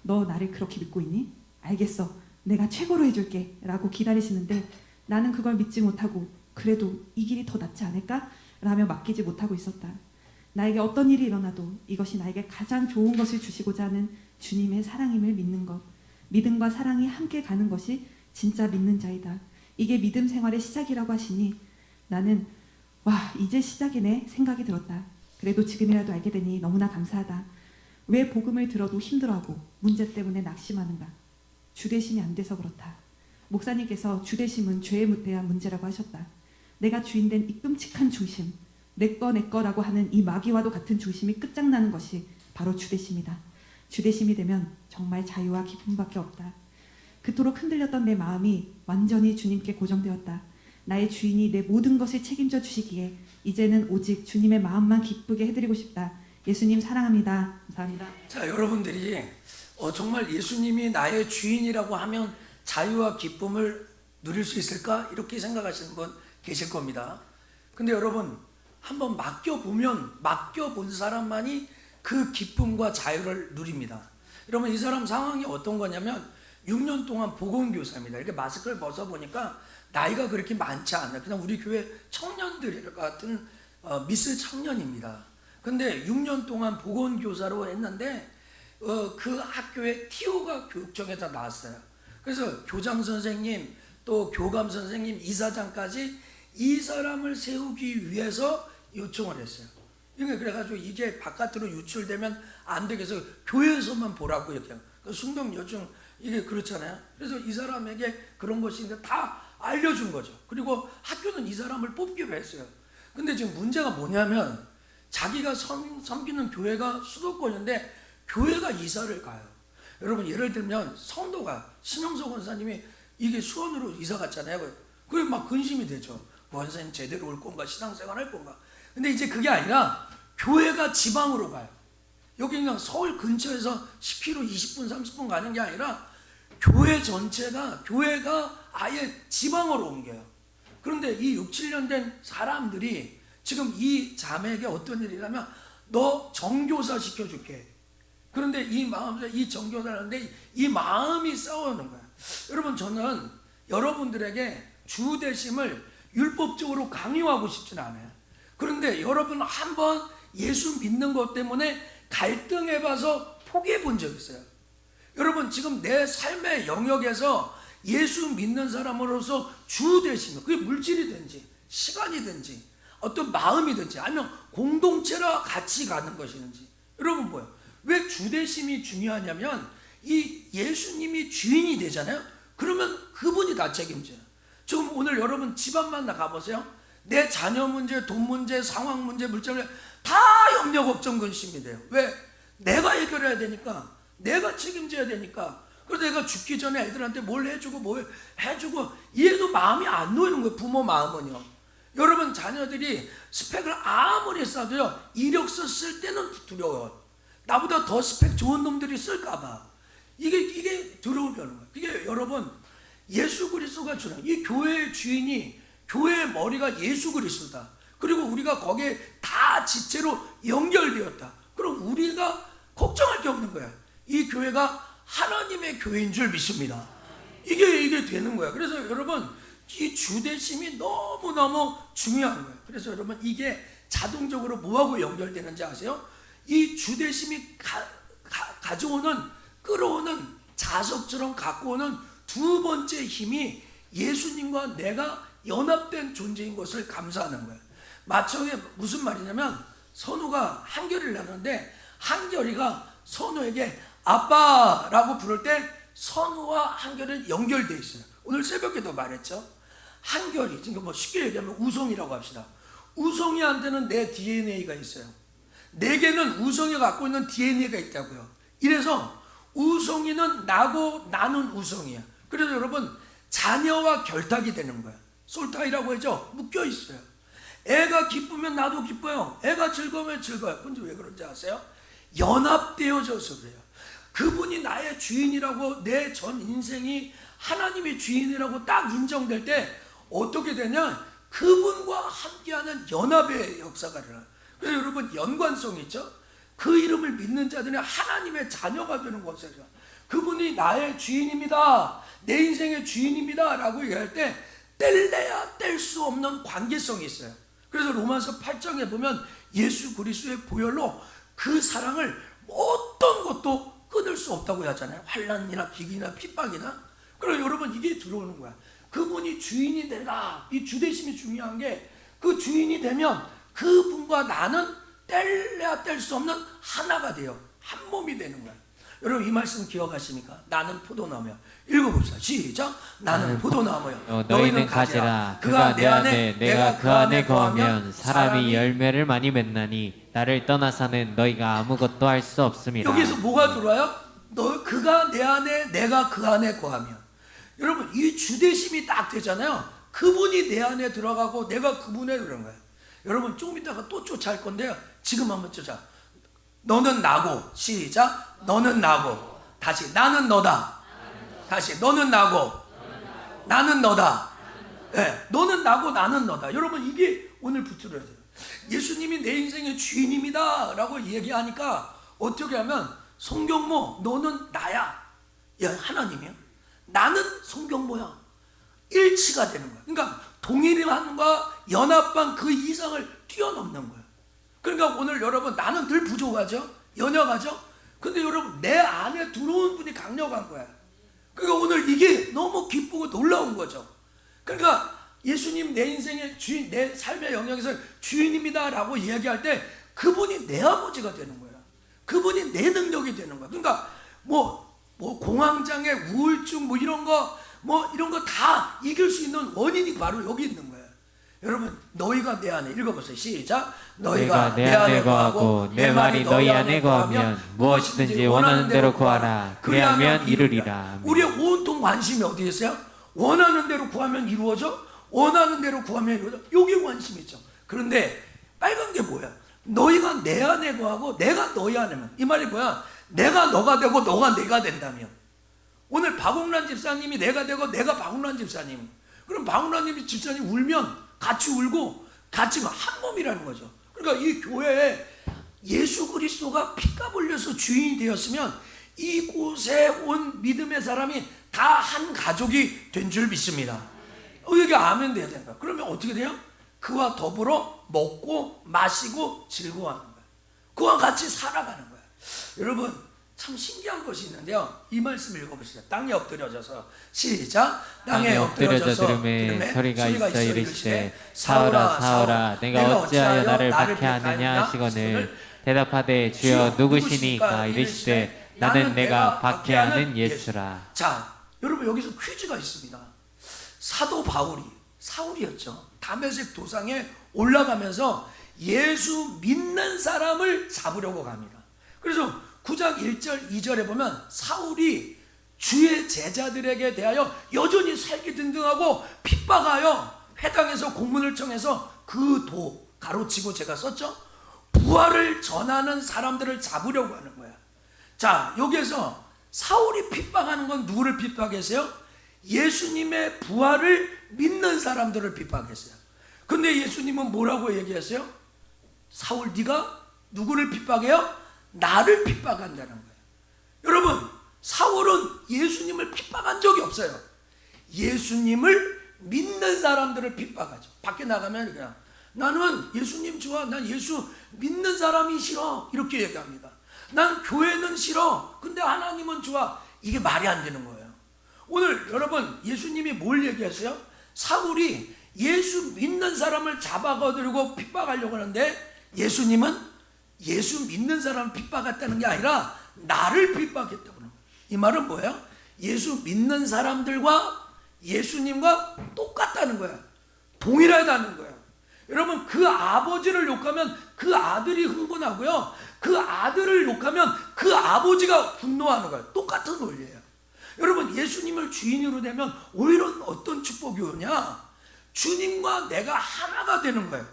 너 나를 그렇게 믿고 있니? 알겠어. 내가 최고로 해줄게. 라고 기다리시는데 나는 그걸 믿지 못하고 그래도 이 길이 더 낫지 않을까? 라며 맡기지 못하고 있었다. 나에게 어떤 일이 일어나도 이것이 나에게 가장 좋은 것을 주시고자 하는 주님의 사랑임을 믿는 것. 믿음과 사랑이 함께 가는 것이 진짜 믿는 자이다. 이게 믿음 생활의 시작이라고 하시니 나는 와, 이제 시작이네 생각이 들었다. 그래도 지금이라도 알게 되니 너무나 감사하다. 왜 복음을 들어도 힘들어하고 문제 때문에 낙심하는가? 주대심이 안 돼서 그렇다. 목사님께서 주대심은 죄에 대한 문제라고 하셨다. 내가 주인된 이 끔찍한 중심, 내 거라고 하는 이 마귀와도 같은 중심이 끝장나는 것이 바로 주대심이다. 주대심이 되면 정말 자유와 기쁨밖에 없다. 그토록 흔들렸던 내 마음이 완전히 주님께 고정되었다. 나의 주인이 내 모든 것을 책임져 주시기에 이제는 오직 주님의 마음만 기쁘게 해드리고 싶다. 예수님 사랑합니다. 감사합니다. 자, 여러분들이 정말 예수님이 나의 주인이라고 하면 자유와 기쁨을 누릴 수 있을까? 이렇게 생각하시는 분 계실 겁니다. 근데 여러분, 한번 맡겨본 사람만이 그 기쁨과 자유를 누립니다. 여러분, 이 사람 상황이 어떤 거냐면 6년 동안 보건교사입니다. 이렇게 마스크를 벗어보니까 나이가 그렇게 많지 않아요. 그냥 우리 교회 청년들 같은 미스 청년입니다. 근데 6년 동안 보건교사로 했는데 그 학교에 TO가 교육청에서 나왔어요. 그래서 교장 선생님, 또 교감 선생님, 이사장까지 이 사람을 세우기 위해서 요청을 했어요. 그래가지고 이게 바깥으로 유출되면 안 되게 해서 교회에서만 보라고 이렇게. 순동 요청 이게 그렇잖아요. 그래서 이 사람에게 그런 것이 있는데 다 알려준 거죠. 그리고 학교는 이 사람을 뽑기로 했어요. 근데 지금 문제가 뭐냐면 자기가 섬기는 교회가 수도권인데 교회가 이사를 가요. 여러분, 예를 들면 성도가 신영석 원사님이 이게 수원으로 이사 갔잖아요. 그래 막 근심이 되죠. 원사님 제대로 올 건가, 신앙생활 할 건가. 근데 이제 그게 아니라 교회가 지방으로 가요. 여기 그냥 서울 근처에서 10km, 20분, 30분 가는 게 아니라 교회 전체가, 교회가 아예 지방으로 옮겨요. 그런데 이 6, 7년 된 사람들이 지금 이 자매에게 어떤 일이냐면 너 정교사 시켜줄게. 그런데 이 정교사를 하는데 이 마음이 싸우는 거야. 여러분, 저는 여러분들에게 주대심을 율법적으로 강요하고 싶진 않아요. 그런데 여러분 한번 예수 믿는 것 때문에 갈등해봐서 포기해 본 적 있어요? 여러분, 지금 내 삶의 영역에서 예수 믿는 사람으로서 주대심, 그게 물질이든지 시간이든지 어떤 마음이든지 아니면 공동체라 같이 가는 것이든지, 여러분 뭐예요? 왜 주대심이 중요하냐면 이 예수님이 주인이 되잖아요. 그러면 그분이 다 책임져요. 지금 오늘 여러분 집안만 나가보세요. 내 자녀 문제, 돈 문제, 상황 문제, 물질 문제 다 염려, 걱정, 근심이 돼요. 왜? 내가 해결해야 되니까, 내가 책임져야 되니까. 그래서 내가 죽기 전에 애들한테 뭘 해주고 얘도 마음이 안 놓이는 거예요. 부모 마음은요. 여러분, 자녀들이 스펙을 아무리 쌓아도요, 이력서 쓸 때는 두려워요. 나보다 더 스펙 좋은 놈들이 쓸까봐. 이게 두려우는 거예요. 이게 여러분, 예수 그리스도가 주는, 이 교회의 주인이, 교회의 머리가 예수 그리스도다. 그리고 우리가 거기에 다 지체로 연결되었다. 그럼 우리가 걱정할 게 없는 거야. 이 교회가 하나님의 교회인 줄 믿습니다. 이게 되는 거야. 그래서 여러분, 이 주대심이 너무너무 중요한 거예요. 그래서 여러분, 이게 자동적으로 뭐하고 연결되는지 아세요? 이 주대심이 끌어오는 자석처럼 갖고 오는 두 번째 힘이 예수님과 내가 연합된 존재인 것을 감사하는 거예요. 마청에 무슨 말이냐면 선우가 한결이를 낳는데 한결이가 선우에게 아빠라고 부를 때 선우와 한결은 연결되어 있어요. 오늘 새벽에도 말했죠. 한결이, 지금 뭐 쉽게 얘기하면 우성이라고 합시다. 우성이한테는 내 DNA가 있어요. 내게는 우성이가 갖고 있는 DNA가 있다고요. 이래서 우성이는 나고 나는 우성이야. 그래서 여러분 자녀와 결탁이 되는 거야. 솔타이라고 하죠. 묶여 있어요. 애가 기쁘면 나도 기뻐요. 애가 즐거우면 즐거워요. 근데 왜 그런지 아세요? 연합되어져서 그래요. 그분이 나의 주인이라고, 내 전 인생이 하나님의 주인이라고 딱 인정될 때 어떻게 되냐? 그분과 함께하는 연합의 역사가 일어나요. 그래서 여러분 연관성이 있죠. 그 이름을 믿는 자들은 하나님의 자녀가 되는 것이죠. 그분이 나의 주인입니다, 내 인생의 주인입니다 라고 얘기할 때 뗄래야 뗄 수 없는 관계성이 있어요. 그래서 로마서 8장에 보면 예수 그리스도의 보혈로 그 사랑을 어떤 것도 끊을 수 없다고 하잖아요. 환난이나 비기나 핍박이나. 그래서 여러분 이게 들어오는 거야. 그분이 주인이 되라. 이 주대심이 중요한 게, 그 주인이 되면 그분과 나는 뗄래야 뗄 수 없는 하나가 돼요. 한 몸이 되는 거야. 여러분 이 말씀 기억하십니까? 나는 포도나무야. 읽어봅시다. 시작. 나는 포도나무야. 너희는 가지라. 그가 내 안에, 내가 그 안에 거하면 사람이 열매를 많이 맺나니 나를 떠나서는 너희가 아무것도 할 수 없음이라. 여기서 뭐가 들어와요? 그가 내 안에, 내가 그 안에 거하면. 여러분 이 주대심이 딱 되잖아요. 그분이 내 안에 들어가고 내가 그분에 그런 거예요. 여러분 조금 이따가 또 쫓아할 건데요. 지금 한번 쫓아. 너는 나고. 시작. 너는 나고. 다시 나는 너다. 다시 너는 나고. 나는 너다. 네, 너는 나고 나는 너다. 여러분 이게 오늘 붙들어야 돼요. 예수님이 내 인생의 주인입니다 라고 얘기하니까 어떻게 하면 송경모 너는 나야. 야, 하나님이야. 나는 송경모야. 일치가 되는 거야. 그러니까 동일함과 연합한 그 이상을 뛰어넘는 거야. 그러니까 오늘 여러분 나는 늘 부족하죠. 연약하죠. 근데 여러분 내 안에 들어온 분이 강력한 거야. 그러니까 오늘 이게 너무 기쁘고 놀라운 거죠. 그러니까 예수님 내 인생의 주인, 내 삶의 영역에서 주인입니다 라고 이야기할 때 그분이 내 아버지가 되는 거야. 그분이 내 능력이 되는 거야. 그러니까 뭐 공황장애, 우울증 이런 거 다 이길 수 있는 원인이 바로 여기 있는 거예요. 여러분 너희가 내 안에, 읽어보세요. 시작. 너희가 내 안에 거하고 내 말이 너희 안에 거하면 무엇이든지 원하는 대로 구하라. 그리하면 이루리라. 우리의 온통 관심이 어디에 있어요? 원하는 대로 구하면 이루어져? 원하는 대로 구하면 이루어져? 여기에 관심이 있죠. 그런데 빨간 게 뭐야? 너희가 내 안에 거하고 내가 너희 안에면, 이 말이 뭐야? 내가 너가 되고 너가 내가 된다면. 오늘 박웅란 집사님이 내가 되고 내가 박웅란 집사님이, 그럼 박웅란 집사님 울면 같이 울고 같이 한 몸이라는 거죠. 그러니까 이 교회에 예수 그리스도가 피가 흘려서 주인이 되었으면 이곳에 온 믿음의 사람이 다 한 가족이 된 줄 믿습니다. 여기 아멘 돼야 된다. 그러면 어떻게 돼요? 그와 더불어 먹고 마시고 즐거워하는 거야. 그와 같이 살아가는 거야. 여러분 참 신기한 것이 있는데요. 이 말씀 읽어보시죠. 땅에 엎드려져서 시작. 땅에 엎드려져서 들음에 소리가 있어 이르시되 사울아 사울아 내가 어찌하여 나를 박해하느냐 하시거늘 대답하되 주여 누구시니까 이르시되 나는 내가 박해하는 예수라. 자 여러분 여기서 퀴즈가 있습니다. 사도 바울이 사울이었죠. 다메섹 도상에 올라가면서 예수 믿는 사람을 잡으려고 갑니다. 그래서 9장 1절 2절에 보면 사울이 주의 제자들에게 대하여 여전히 살기등등하고 핍박하여 회당에서 공문을 청해서 그 도 가로치고 제가 썼죠. 부활을 전하는 사람들을 잡으려고 하는 거야. 자 여기에서 사울이 핍박하는 건 누구를 핍박했어요? 예수님의 부활을 믿는 사람들을 핍박했어요. 근데 예수님은 뭐라고 얘기했어요? 사울 네가 누구를 핍박해요? 나를 핍박한다는 거예요. 여러분 사울은 예수님을 핍박한 적이 없어요. 예수님을 믿는 사람들을 핍박하죠. 밖에 나가면 그냥 나는 예수님 좋아, 난 예수 믿는 사람이 싫어 이렇게 얘기합니다. 난 교회는 싫어, 근데 하나님은 좋아. 이게 말이 안 되는 거예요. 오늘 여러분 예수님이 뭘 얘기했어요? 사울이 예수 믿는 사람을 잡아들고 핍박하려고 하는데 예수님은 예수 믿는 사람을 핍박했다는 게 아니라 나를 핍박했다고 하는 거예요. 이 말은 뭐예요? 예수 믿는 사람들과 예수님과 똑같다는 거예요. 동일하다는 거예요. 여러분 그 아버지를 욕하면 그 아들이 흥분하고요. 그 아들을 욕하면 그 아버지가 분노하는 거예요. 똑같은 원리예요. 여러분 예수님을 주인으로 되면 오히려 어떤 축복이 오냐? 주님과 내가 하나가 되는 거예요.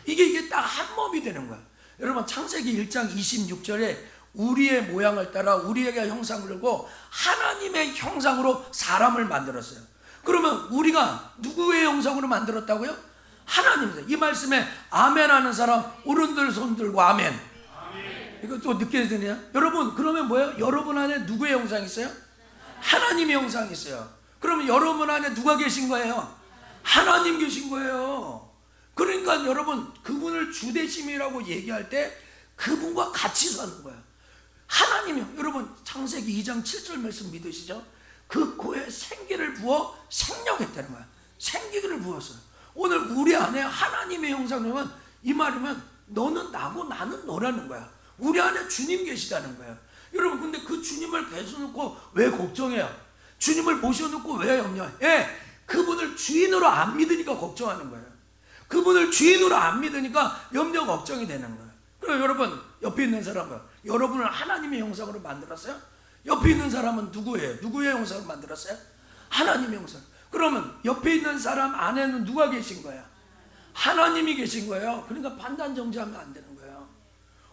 이게 딱 한 몸이 되는 거예요. 여러분 창세기 1장 26절에 우리의 모양을 따라 우리에게 형상을 주고 하나님의 형상으로 사람을 만들었어요. 그러면 우리가 누구의 형상으로 만들었다고요? 하나님입니다. 이 말씀에 아멘 하는 사람 오른들 손 들고 아멘. 이거 또 느껴지네요. 여러분 그러면 뭐예요? 여러분 안에 누구의 형상이 있어요? 하나님의 형상이 있어요. 그러면 여러분 안에 누가 계신 거예요? 하나님 계신 거예요. 그러니까 여러분 그분을 주대심이라고 얘기할 때 그분과 같이 사는 거예요. 하나님이요. 여러분 창세기 2장 7절 말씀 믿으시죠? 그 코에 생기를 부어 생명했다는 거예요. 생기를 부었어요. 오늘 우리 안에 하나님의 형상이면 이 말이면 너는 나고 나는 너라는 거야. 우리 안에 주님 계시다는 거예요. 여러분 근데 그 주님을 배워놓고 왜 걱정해요? 주님을 모셔놓고 왜 염려해? 예, 그분을 주인으로 안 믿으니까 걱정하는 거예요. 그분을 주인으로 안 믿으니까 염려 걱정이 되는 거예요. 그럼 여러분 옆에 있는 사람은 여러분을 하나님의 형상으로 만들었어요? 옆에 있는 사람은 누구예요? 누구의 형상으로 만들었어요? 하나님의 형상. 그러면 옆에 있는 사람 안에는 누가 계신 거야? 하나님이 계신 거예요. 그러니까 판단 정지하면 안 되는 거예요.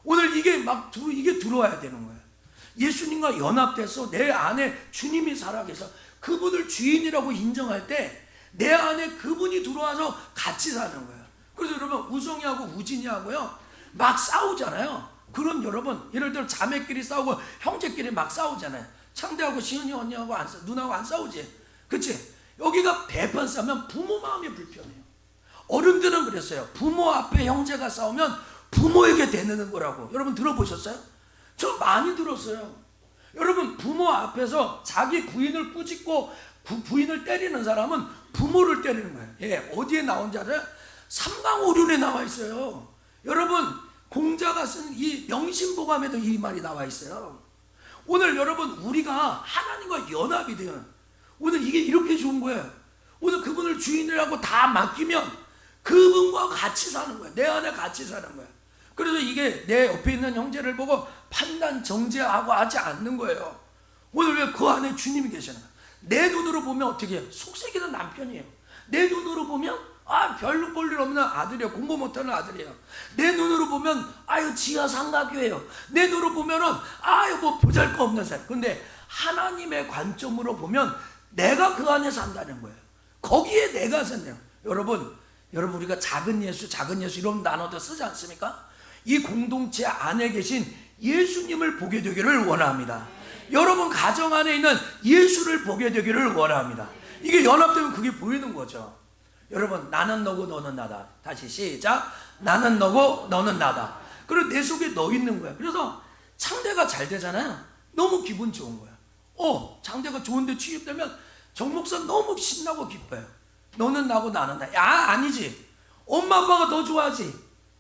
오늘 이게 이게 들어와야 되는 거예요. 예수님과 연합돼서 내 안에 주님이 살아계셔 그분을 주인이라고 인정할 때 내 안에 그분이 들어와서 같이 사는 거예요. 그래서 여러분 우성이하고 우진이하고요 막 싸우잖아요. 그럼 여러분 예를 들어 자매끼리 싸우고 형제끼리 막 싸우잖아요. 창대하고 시은이 언니하고 누나하고 안 싸우지, 그치? 여기가 배판 싸면 부모 마음이 불편해요. 어른들은 그랬어요. 부모 앞에 형제가 싸우면 부모에게 대드는 거라고. 여러분 들어보셨어요? 저 많이 들었어요. 여러분 부모 앞에서 자기 부인을 꾸짖고 부인을 때리는 사람은 부모를 때리는 거예요. 예, 어디에 나온 줄 알아요? 삼강오륜에 나와 있어요. 여러분 공자가 쓴 이 명심보감에도 이 말이 나와 있어요. 오늘 여러분 우리가 하나님과 연합이 돼요. 오늘 이게 이렇게 좋은 거예요. 오늘 그분을 주인이라고 다 맡기면 그분과 같이 사는 거예요. 내 안에 같이 사는 거예요. 그래서 이게 내 옆에 있는 형제를 보고 판단 정죄하고 하지 않는 거예요. 오늘 왜 그 안에 주님이 계시나? 내 눈으로 보면 어떻게 해요? 속색이는 남편이에요. 내 눈으로 보면 별로 볼 일 없는 아들이에요. 공부 못하는 아들이에요. 내 눈으로 보면 지하 상가교예요. 내 눈으로 보면은 뭐 보잘것없는 사람. 근데 하나님의 관점으로 보면 내가 그 안에 산다는 거예요. 거기에 내가 산대요. 여러분 우리가 작은 예수 이런 단어도 쓰지 않습니까? 이 공동체 안에 계신 예수님을 보게 되기를 원합니다. 여러분 가정 안에 있는 예수를 보게 되기를 원합니다. 이게 연합되면 그게 보이는 거죠. 여러분 나는 너고 너는 나다. 다시 시작. 나는 너고 너는 나다. 그리고 내 속에 너 있는 거야. 그래서 창대가 잘 되잖아요. 너무 기분 좋은 거야. 창대가 좋은데 취입되면 정 목사 너무 신나고 기뻐요. 너는 나고 나는 나. 아니지. 엄마 아빠가 더 좋아하지.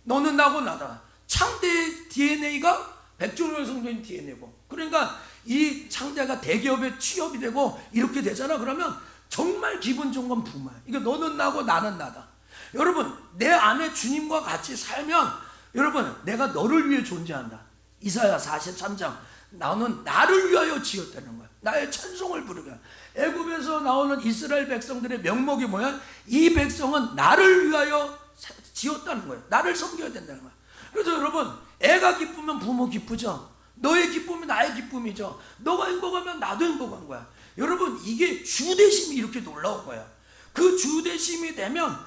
너는 나고 나다. 창대의 DNA가 백종원 성도인 DNA고. 그러니까 이 창대가 대기업에 취업이 되고 이렇게 되잖아. 그러면 정말 기분 좋은 건 부모야. 이거 너는 나고 나는 나다. 여러분 내 안에 주님과 같이 살면 여러분 내가 너를 위해 존재한다. 이사야 43장 나는 나를 위하여 지었다는 거야. 나의 찬송을 부르게. 애굽에서 나오는 이스라엘 백성들의 명목이 뭐야? 이 백성은 나를 위하여 지었다는 거예요. 나를 섬겨야 된다는 거야. 그래서 여러분 애가 기쁘면 부모 기쁘죠. 너의 기쁨이 나의 기쁨이죠. 너가 행복하면 나도 행복한 거야. 여러분 이게 주대심이 이렇게 놀라운 거야. 그 주대심이 되면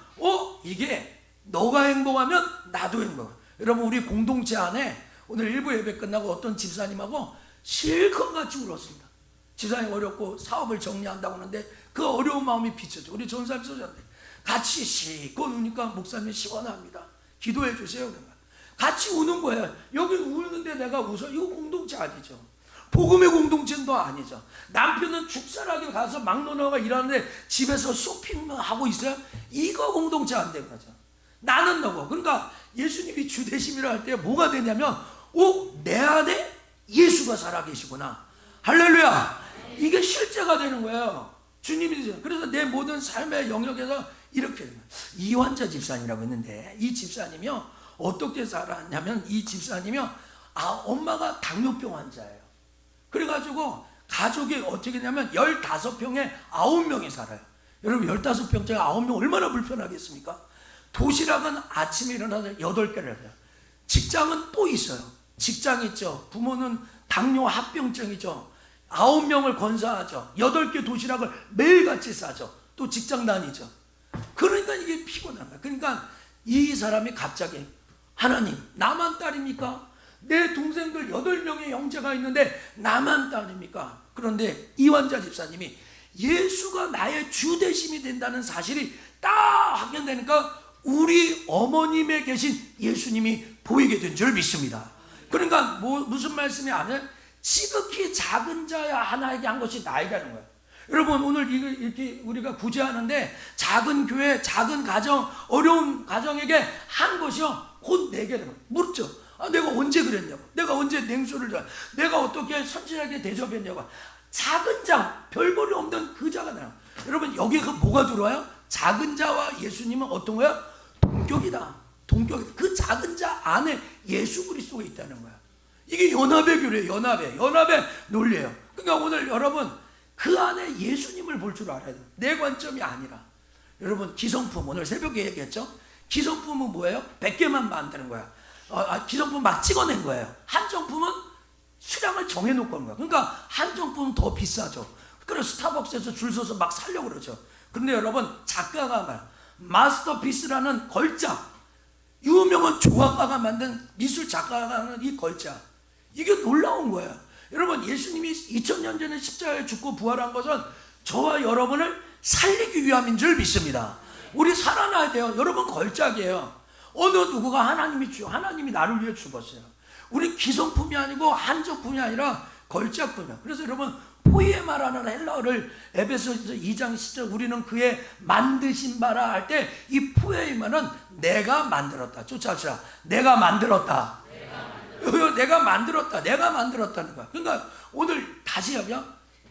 이게 너가 행복하면 나도 행복해. 여러분 우리 공동체 안에 오늘 일부 예배 끝나고 어떤 집사님하고 실컷 같이 울었습니다. 집사님 어렵고 사업을 정리한다고 하는데 그 어려운 마음이 비쳤죠. 우리 전사님 써줬는데 같이 실컷 우니까 목사님 시원합니다. 기도해 주세요. 그러면 같이 우는 거예요. 여기 우는데 내가 웃어. 이거 공동체 아니죠. 복음의 공동체는 아니죠. 남편은 축사하게 가서 막노나가 일하는데 집에서 쇼핑하고 있어요. 이거 공동체 안 되는 거죠. 나는 너고. 그러니까 예수님이 주대심이라 할 때 뭐가 되냐면 내 안에 예수가 살아계시구나. 할렐루야. 이게 실제가 되는 거예요. 주님이. 그래서 내 모든 삶의 영역에서 이렇게 된 거예요. 이환자 집사님이라고 있는데 이 집사님이요 어떻게 살았냐면 이 집사님이요 엄마가 당뇨병 환자예요. 그래가지고 가족이 어떻게 되냐면 15평에 9명이 살아요. 여러분 15평짜리 9명 얼마나 불편하겠습니까? 도시락은 아침에 일어나서 8개를 해요. 직장은 또 있어요. 직장 있죠. 부모는 당뇨 합병증이죠. 9명을 건사하죠. 8개 도시락을 매일같이 싸죠. 또 직장 다니죠. 그러니까 이게 피곤한 거야. 그러니까 이 사람이 갑자기 하나님 나만 딸입니까? 내 동생들 8명의 형제가 있는데 나만 딸입니까? 그런데 이환자 집사님이 예수가 나의 주 대심이 된다는 사실이 딱 확인되니까 우리 어머님에 계신 예수님이 보이게 된 줄 믿습니다. 그러니까 무슨 말씀이 아니에요? 지극히 작은 자야 하나에게 한 것이 나에게 하는 거예요. 여러분 오늘 이렇게 우리가 구제하는데 작은 교회, 작은 가정, 어려운 가정에게 한 것이요 곧 내게 되는 거예요. 묻죠. 내가 언제 그랬냐고, 내가 언제 냉수를 줘, 내가 어떻게 선진하게 대접했냐고. 작은 자, 별볼이 없는 그 자가 나요. 여러분 여기가 뭐가 들어와요? 작은 자와 예수님은 어떤 거야? 동격이다. 동격이다. 그 작은 자 안에 예수 그리스도가 있다는 거야. 이게 연합의 교회예요. 연합의 논리예요. 그러니까 오늘 여러분 그 안에 예수님을 볼 줄 알아야 돼요. 내 관점이 아니라. 여러분 기성품 오늘 새벽에 얘기했죠. 기성품은 뭐예요? 100개만 만드는 거야. 기성품 막 찍어낸 거예요. 한정품은 수량을 정해놓고 하는 거야. 그러니까 한정품은 더 비싸죠. 그래서 스타벅스에서 줄 서서 막 사려고 그러죠. 근데 여러분 작가가 말 마스터피스라는 걸작, 유명한 조각가가 만든 미술 작가가 하는 이 걸작, 이게 놀라운 거예요. 여러분 예수님이 2000년 전에 십자가에 죽고 부활한 것은 저와 여러분을 살리기 위함인 줄 믿습니다. 우리 살아나야 돼요. 여러분 걸작이에요. 어느 누구가 하나님이 나를 위해 죽었어요. 우리 기성품이 아니고 한정품이 아니라 걸작품이야. 그래서 여러분 포이에마라는 헬라어를 에베소서 2장 10절 우리는 그의 만드신 바라 할 때 이 포이에마는 내가 만들었다. 쫓아합시다. 내가 만들었다. 내가 만들었다는 거야. 그러니까 오늘 다시 여기요.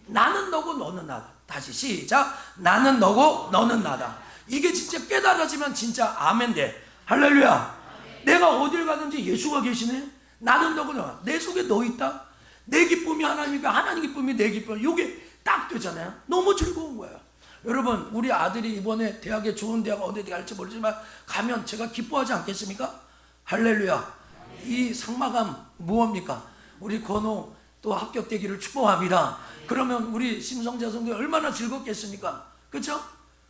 나는 너고 너는 나다. 다시 시작. 나는 너고 너는 나다. 이게 진짜 깨달아지면 진짜 아멘 돼. 할렐루야. 내가 어딜 가든지 예수가 계시네. 나는 너고 너다. 내 속에 너 있다. 내 기쁨이 하나님이고 하나님 기쁨이 내 기쁨. 이게 딱 되잖아요. 너무 즐거운 거예요. 여러분 우리 아들이 이번에 대학에 좋은 대학 어디 갈지 모르지만 가면 제가 기뻐하지 않겠습니까? 할렐루야. 이 상마감 무엇입니까? 우리 건호 또 합격되기를 축복합니다. 그러면 우리 심성자 성도 얼마나 즐겁겠습니까? 그렇죠?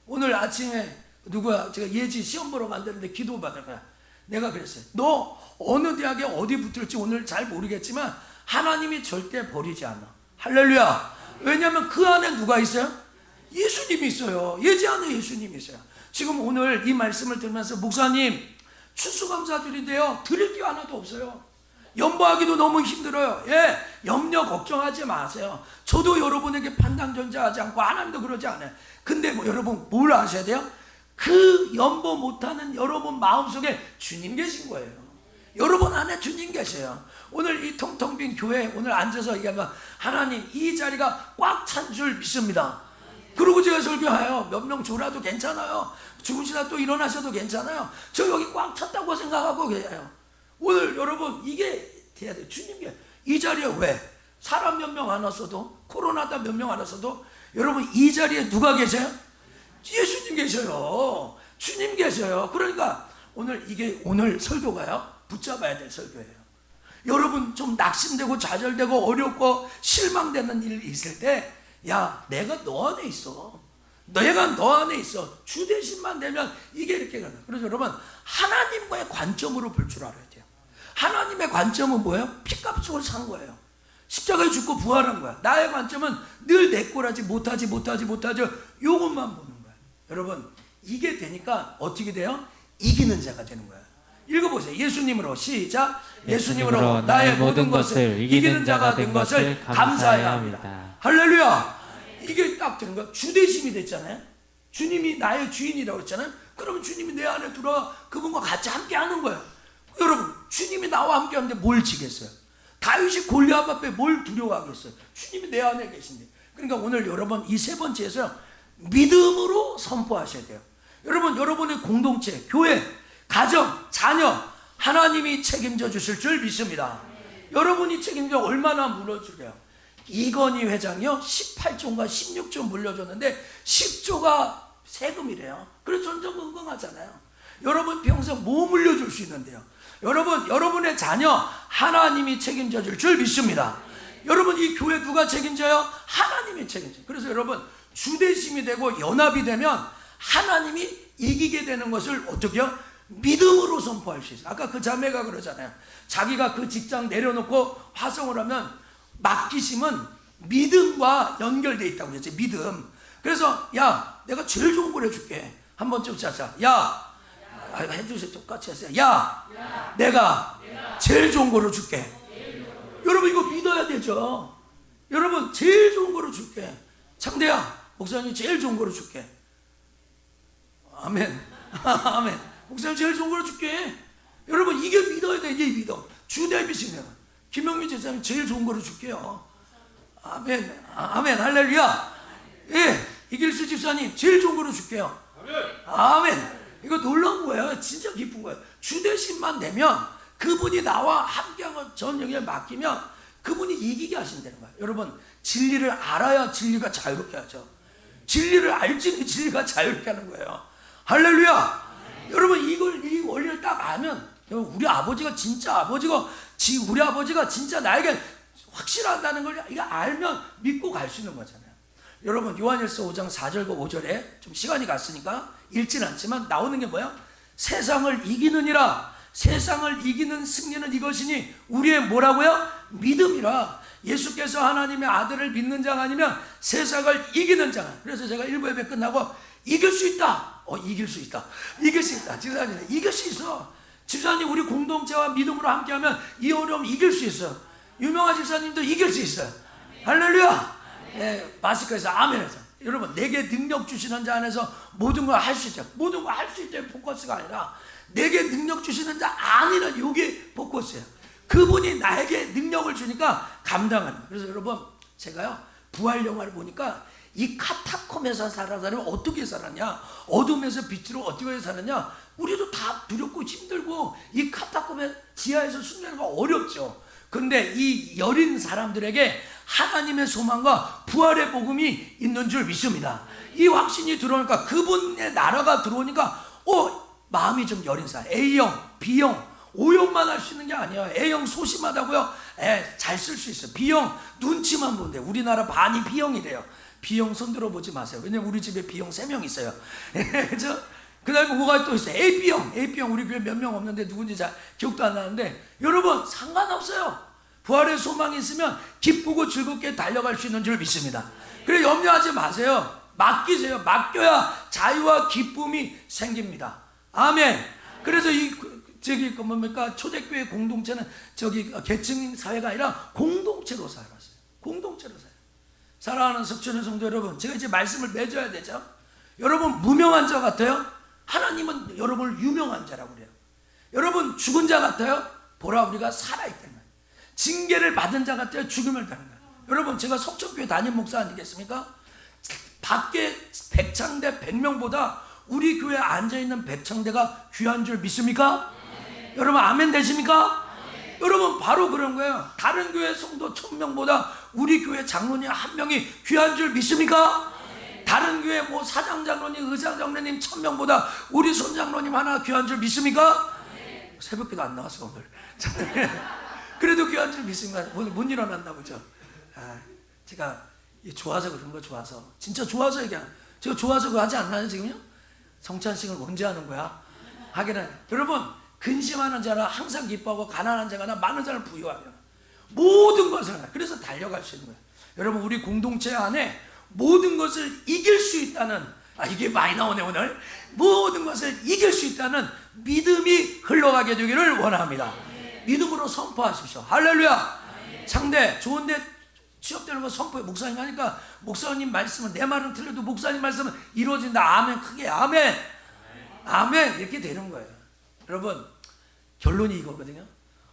오늘 아침에 누구야? 제가 예지 시험 보러 간다는데 기도 받을 거야. 내가 그랬어요. 너 어느 대학에 어디 붙을지 오늘 잘 모르겠지만 하나님이 절대 버리지 않아. 할렐루야. 왜냐하면 그 안에 누가 있어요? 예수님이 있어요. 예지 안에 예수님이 있어요. 지금 오늘 이 말씀을 들으면서 목사님 추수감사드린데요 드릴 게 하나도 없어요. 연보하기도 너무 힘들어요. 예, 염려 걱정하지 마세요. 저도 여러분에게 판단전자하지 않고 하나님도 그러지 않아요. 근데 여러분 뭘 아셔야 돼요? 그 연보 못하는 여러분 마음속에 주님 계신 거예요. 여러분 안에 주님 계세요. 오늘 이 텅텅 빈 교회에 오늘 앉아서 얘기하면 하나님 이 자리가 꽉 찬 줄 믿습니다. 그리고 제가 설교해요. 몇 명 졸아도 괜찮아요. 주무시다 또 일어나셔도 괜찮아요. 저 여기 꽉 찼다고 생각하고 계세요. 오늘 여러분 이게 돼야 돼요. 주님께 이 자리에 왜 사람 몇 명 안 왔어도 코로나다 몇 명 안 왔어도 여러분 이 자리에 누가 계세요? 예수님 계셔요. 주님 계셔요. 그러니까 오늘 설교가요 붙잡아야 될 설교예요. 여러분 좀 낙심되고 좌절되고 어렵고 실망되는 일이 있을 때 야 내가 너 안에 있어. 내가 너 안에 있어. 주 대신만 되면 이게 이렇게 가는. 그래서 여러분 하나님과의 관점으로 볼 줄 알아야 돼요. 하나님의 관점은 뭐예요? 피값으로 산 거예요. 십자가에 죽고 부활한 거야. 나의 관점은 늘 내 거라지 못하지 요것만 보는 거야. 여러분 이게 되니까 어떻게 돼요? 이기는 자가 되는 거야. 읽어보세요. 예수님으로 시작. 예수님으로 나의 모든 것을 이기는 자가 된 것을 감사해야 합니다. 할렐루야. 이게 딱 되는 거야. 주대심이 됐잖아요. 주님이 나의 주인이라고 했잖아요. 그러면 주님이 내 안에 들어와 그분과 같이 함께 하는 거예요. 여러분 주님이 나와 함께 하는데 뭘 지겠어요? 다윗이 골리앗 앞에 뭘 두려워하겠어요? 주님이 내 안에 계신데. 그러니까 오늘 여러분 이 세 번째에서 믿음으로 선포하셔야 돼요. 여러분, 여러분의 공동체, 교회, 가정, 자녀 하나님이 책임져 주실 줄 믿습니다. 여러분이 책임져 얼마나 물어주게요. 이건희 회장이요 18조인가 16조 물려줬는데 10조가 세금이래요. 그래서 전전긍긍하잖아요. 여러분 평생 뭐 물려줄 수 있는데요. 여러분, 여러분의 자녀 하나님이 책임져 줄 줄 믿습니다. 여러분, 이 교회 누가 책임져요? 하나님이 책임져요. 그래서 여러분, 주대심이 되고 연합이 되면 하나님이 이기게 되는 것을 어떻게요? 믿음으로 선포할 수 있어요. 아까 그 자매가 그러잖아요. 자기가 그 직장 내려놓고 화성을 하면 맡기심은 믿음과 연결되어 있다고 그랬죠. 믿음. 그래서 야, 내가 제일 좋은 걸 해줄게. 한번 좀 짜자. 야, 해주세요. 똑같이 하세요. 야, 내가 제일 좋은 거로 줄게. 여러분, 이거 믿어야 되죠. 여러분, 제일 좋은 거로 줄게. 창대야, 목사님 제일 좋은 거로 줄게. 아멘. 아멘. 목사님 제일 좋은 거로 줄게. 여러분, 이게 믿어야 돼. 이게 믿어. 주대비시면 김영민 집사님 제일 좋은 거로 줄게요. 아멘. 아멘. 할렐루야. 예, 이길수 집사님 제일 좋은 거로 줄게요. 아멘. 이거 놀라운 거예요. 진짜 기쁜 거예요. 주대심만 되면 그분이 나와 함께하는 전 영역에 맡기면 그분이 이기게 하신다는 거예요. 여러분, 진리를 알아야 진리가 자유롭게 하죠. 진리를 알지 진리가 자유롭게 하는 거예요. 할렐루야. 여러분, 이 원리를 딱 알면 우리 아버지가 진짜 아버지고 우리 아버지가 진짜 나에게 확실하다는 걸 이거 알면 믿고 갈 수 있는 거잖아요. 여러분, 요한일서 5장 4절과 5절에 좀 시간이 갔으니까 읽지는 않지만 나오는 게 뭐야? 세상을 이기느니라. 세상을 이기는 승리는 이것이니 우리의 뭐라고요? 믿음이라. 예수께서 하나님의 아들을 믿는 자가 아니면 세상을 이기는 자가. 그래서 제가 1부 예배 끝나고 이길 수 있다. 이길 수 있다. 이길 수 있다. 집사님, 이길 수 있어. 집사님, 우리 공동체와 믿음으로 함께하면 이 어려움 이길 수 있어. 유명한 집사님도 이길 수 있어요. 할렐루야. 예, 마스크에서 아멘해서. 여러분, 내게 능력 주시는 자 안에서 모든 걸 할 수 있죠. 모든 걸 할 수 있다는 포커스가 아니라 내게 능력 주시는 자 아니란 이게 포커스예요. 그분이 나에게 능력을 주니까 감당하는 거예요. 그래서 여러분, 제가요 부활 영화를 보니까 이 카타콤에서 살아가는 사람이 어떻게 살았냐, 어둠에서 빛으로 어떻게 살았냐. 우리도 다 두렵고 힘들고 이 카타콤의 지하에서 순례하는 거 어렵죠. 근데 이 여린 사람들에게 하나님의 소망과 부활의 복음이 있는 줄 믿습니다. 이 확신이 들어오니까, 그분의 나라가 들어오니까 마음이 좀 여린 사람. A형, B형, O형만 할 수 있는 게 아니에요. A형 소심하다고요? 잘 쓸 수 있어요. B형 눈치만 본대. 우리나라 반이 B형이래요. B형 손 들어보지 마세요. 왜냐면 우리 집에 B형 3명 있어요. 그죠? 그 다음에 뭐가 또 있어요? AB형 우리 교회 몇 명 없는데 누군지 잘 기억도 안 나는데, 여러분 상관없어요. 부활의 소망이 있으면 기쁘고 즐겁게 달려갈 수 있는 줄 믿습니다. 그래, 염려하지 마세요. 맡기세요. 맡겨야 자유와 기쁨이 생깁니다. 아멘. 그래서 뭡니까? 초대교회 공동체는 계층 사회가 아니라 공동체로 살았어요. 공동체로 살아요. 사랑하는 석천의 성도 여러분, 제가 이제 말씀을 맺어야 되죠. 여러분, 무명한 자 같아요? 하나님은 여러분을 유명한 자라고 그래요. 여러분, 죽은 자 같아요? 보라, 우리가 살아있다는 거예요. 징계를 받은 자 같아요? 죽음을 당한 거예요. 여러분, 제가 석천교회 담임 목사 아니겠습니까? 밖에 백창대 100명보다 우리 교회에 앉아있는 백창대가 귀한 줄 믿습니까? 여러분, 아멘 되십니까? 여러분, 바로 그런 거예요. 다른 교회 성도 1000명보다 우리 교회 장로님 1명이 귀한 줄 믿습니까? 다른 교회 사장 장로님, 의장 장로님 1000명보다 우리 손 장로님 하나 귀한 줄 믿습니까? 새벽기도 안 나왔어 오늘. 그래도 귀한 줄 믿습니까? 오늘 못 일어났나 보죠. 제가 좋아서 그런 거, 좋아서 진짜 좋아서 얘기하는. 제가 좋아서 그거 하지 않나요 지금요? 성찬식을 언제 하는 거야? 하기는. 여러분, 근심하는 자는 항상 기뻐하고 가난한 자가 많은 자를 부유하며 모든 것을. 그래서 달려갈 수 있는 거예요. 여러분, 우리 공동체 안에 모든 것을 이길 수 있다는, 이게 많이 나오네 오늘. 모든 것을 이길 수 있다는 믿음이 흘러가게 되기를 원합니다. 믿음으로 선포하십시오. 할렐루야. 상대 좋은데 취업되는 거 선포해. 목사님 하니까 목사님 말씀은, 내 말은 틀려도 목사님 말씀은 이루어진다. 아멘. 크게 아멘. 아멘. 이렇게 되는 거예요. 여러분, 결론이 이거거든요.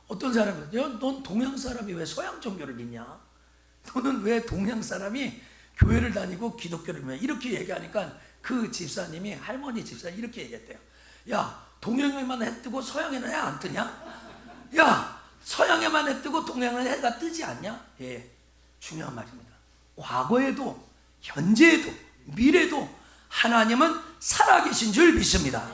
어떤 사람은, 넌 동양 사람이 왜 서양 종교를 믿냐? 너는 왜 동양 사람이 교회를 다니고 기독교를 믿냐? 이렇게 얘기하니까 그 집사님이 할머니 집사 이렇게 얘기했대요. 야, 동양에만 해 뜨고 서양에는 해 안 뜨냐? 야, 서양에만 해 뜨고 동양은 해가 뜨지 않냐? 예, 중요한 말입니다. 과거에도 현재에도 미래도 하나님은 살아계신 줄 믿습니다.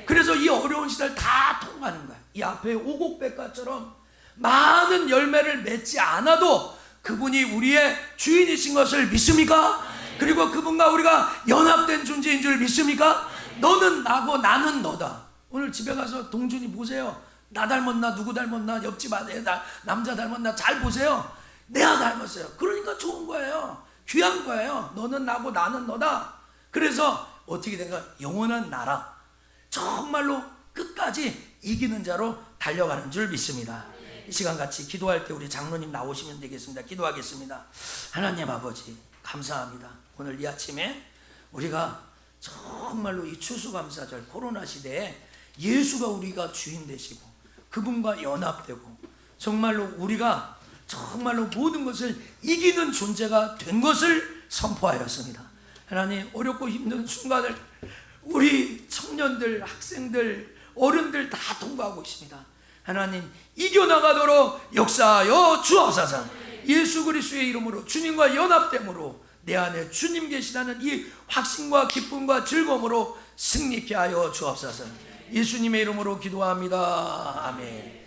그래서 이 어려운 시대를 다 통과하는 거야. 이 앞에 오곡백과처럼 많은 열매를 맺지 않아도 그분이 우리의 주인이신 것을 믿습니까? 그리고 그분과 우리가 연합된 존재인 줄 믿습니까? 너는 나고 나는 너다. 오늘 집에 가서 동준이 보세요. 나 닮았나 누구 닮았나 옆집 아내 남자 닮았나 잘 보세요. 내가 닮았어요. 그러니까 좋은 거예요. 귀한 거예요. 너는 나고 나는 너다. 그래서 어떻게 된가? 영원한 나라. 정말로 끝까지 이기는 자로 달려가는 줄 믿습니다. 이 시간 같이 기도할 때 우리 장로님 나오시면 되겠습니다. 기도하겠습니다. 하나님 아버지 감사합니다. 오늘 이 아침에 우리가 정말로 이 추수감사절 코로나 시대에 예수가 우리가 주인 되시고 그분과 연합되고 정말로 우리가 정말로 모든 것을 이기는 존재가 된 것을 선포하였습니다. 하나님 어렵고 힘든 순간을 우리 청년들, 학생들, 어른들 다 통과하고 있습니다. 하나님 이겨나가도록 역사하여 주옵소서. 예수 그리스도의 이름으로 주님과 연합됨으로 내 안에 주님 계시다는 이 확신과 기쁨과 즐거움으로 승리케 하여 주옵소서. 예수님의 이름으로 기도합니다. 아멘.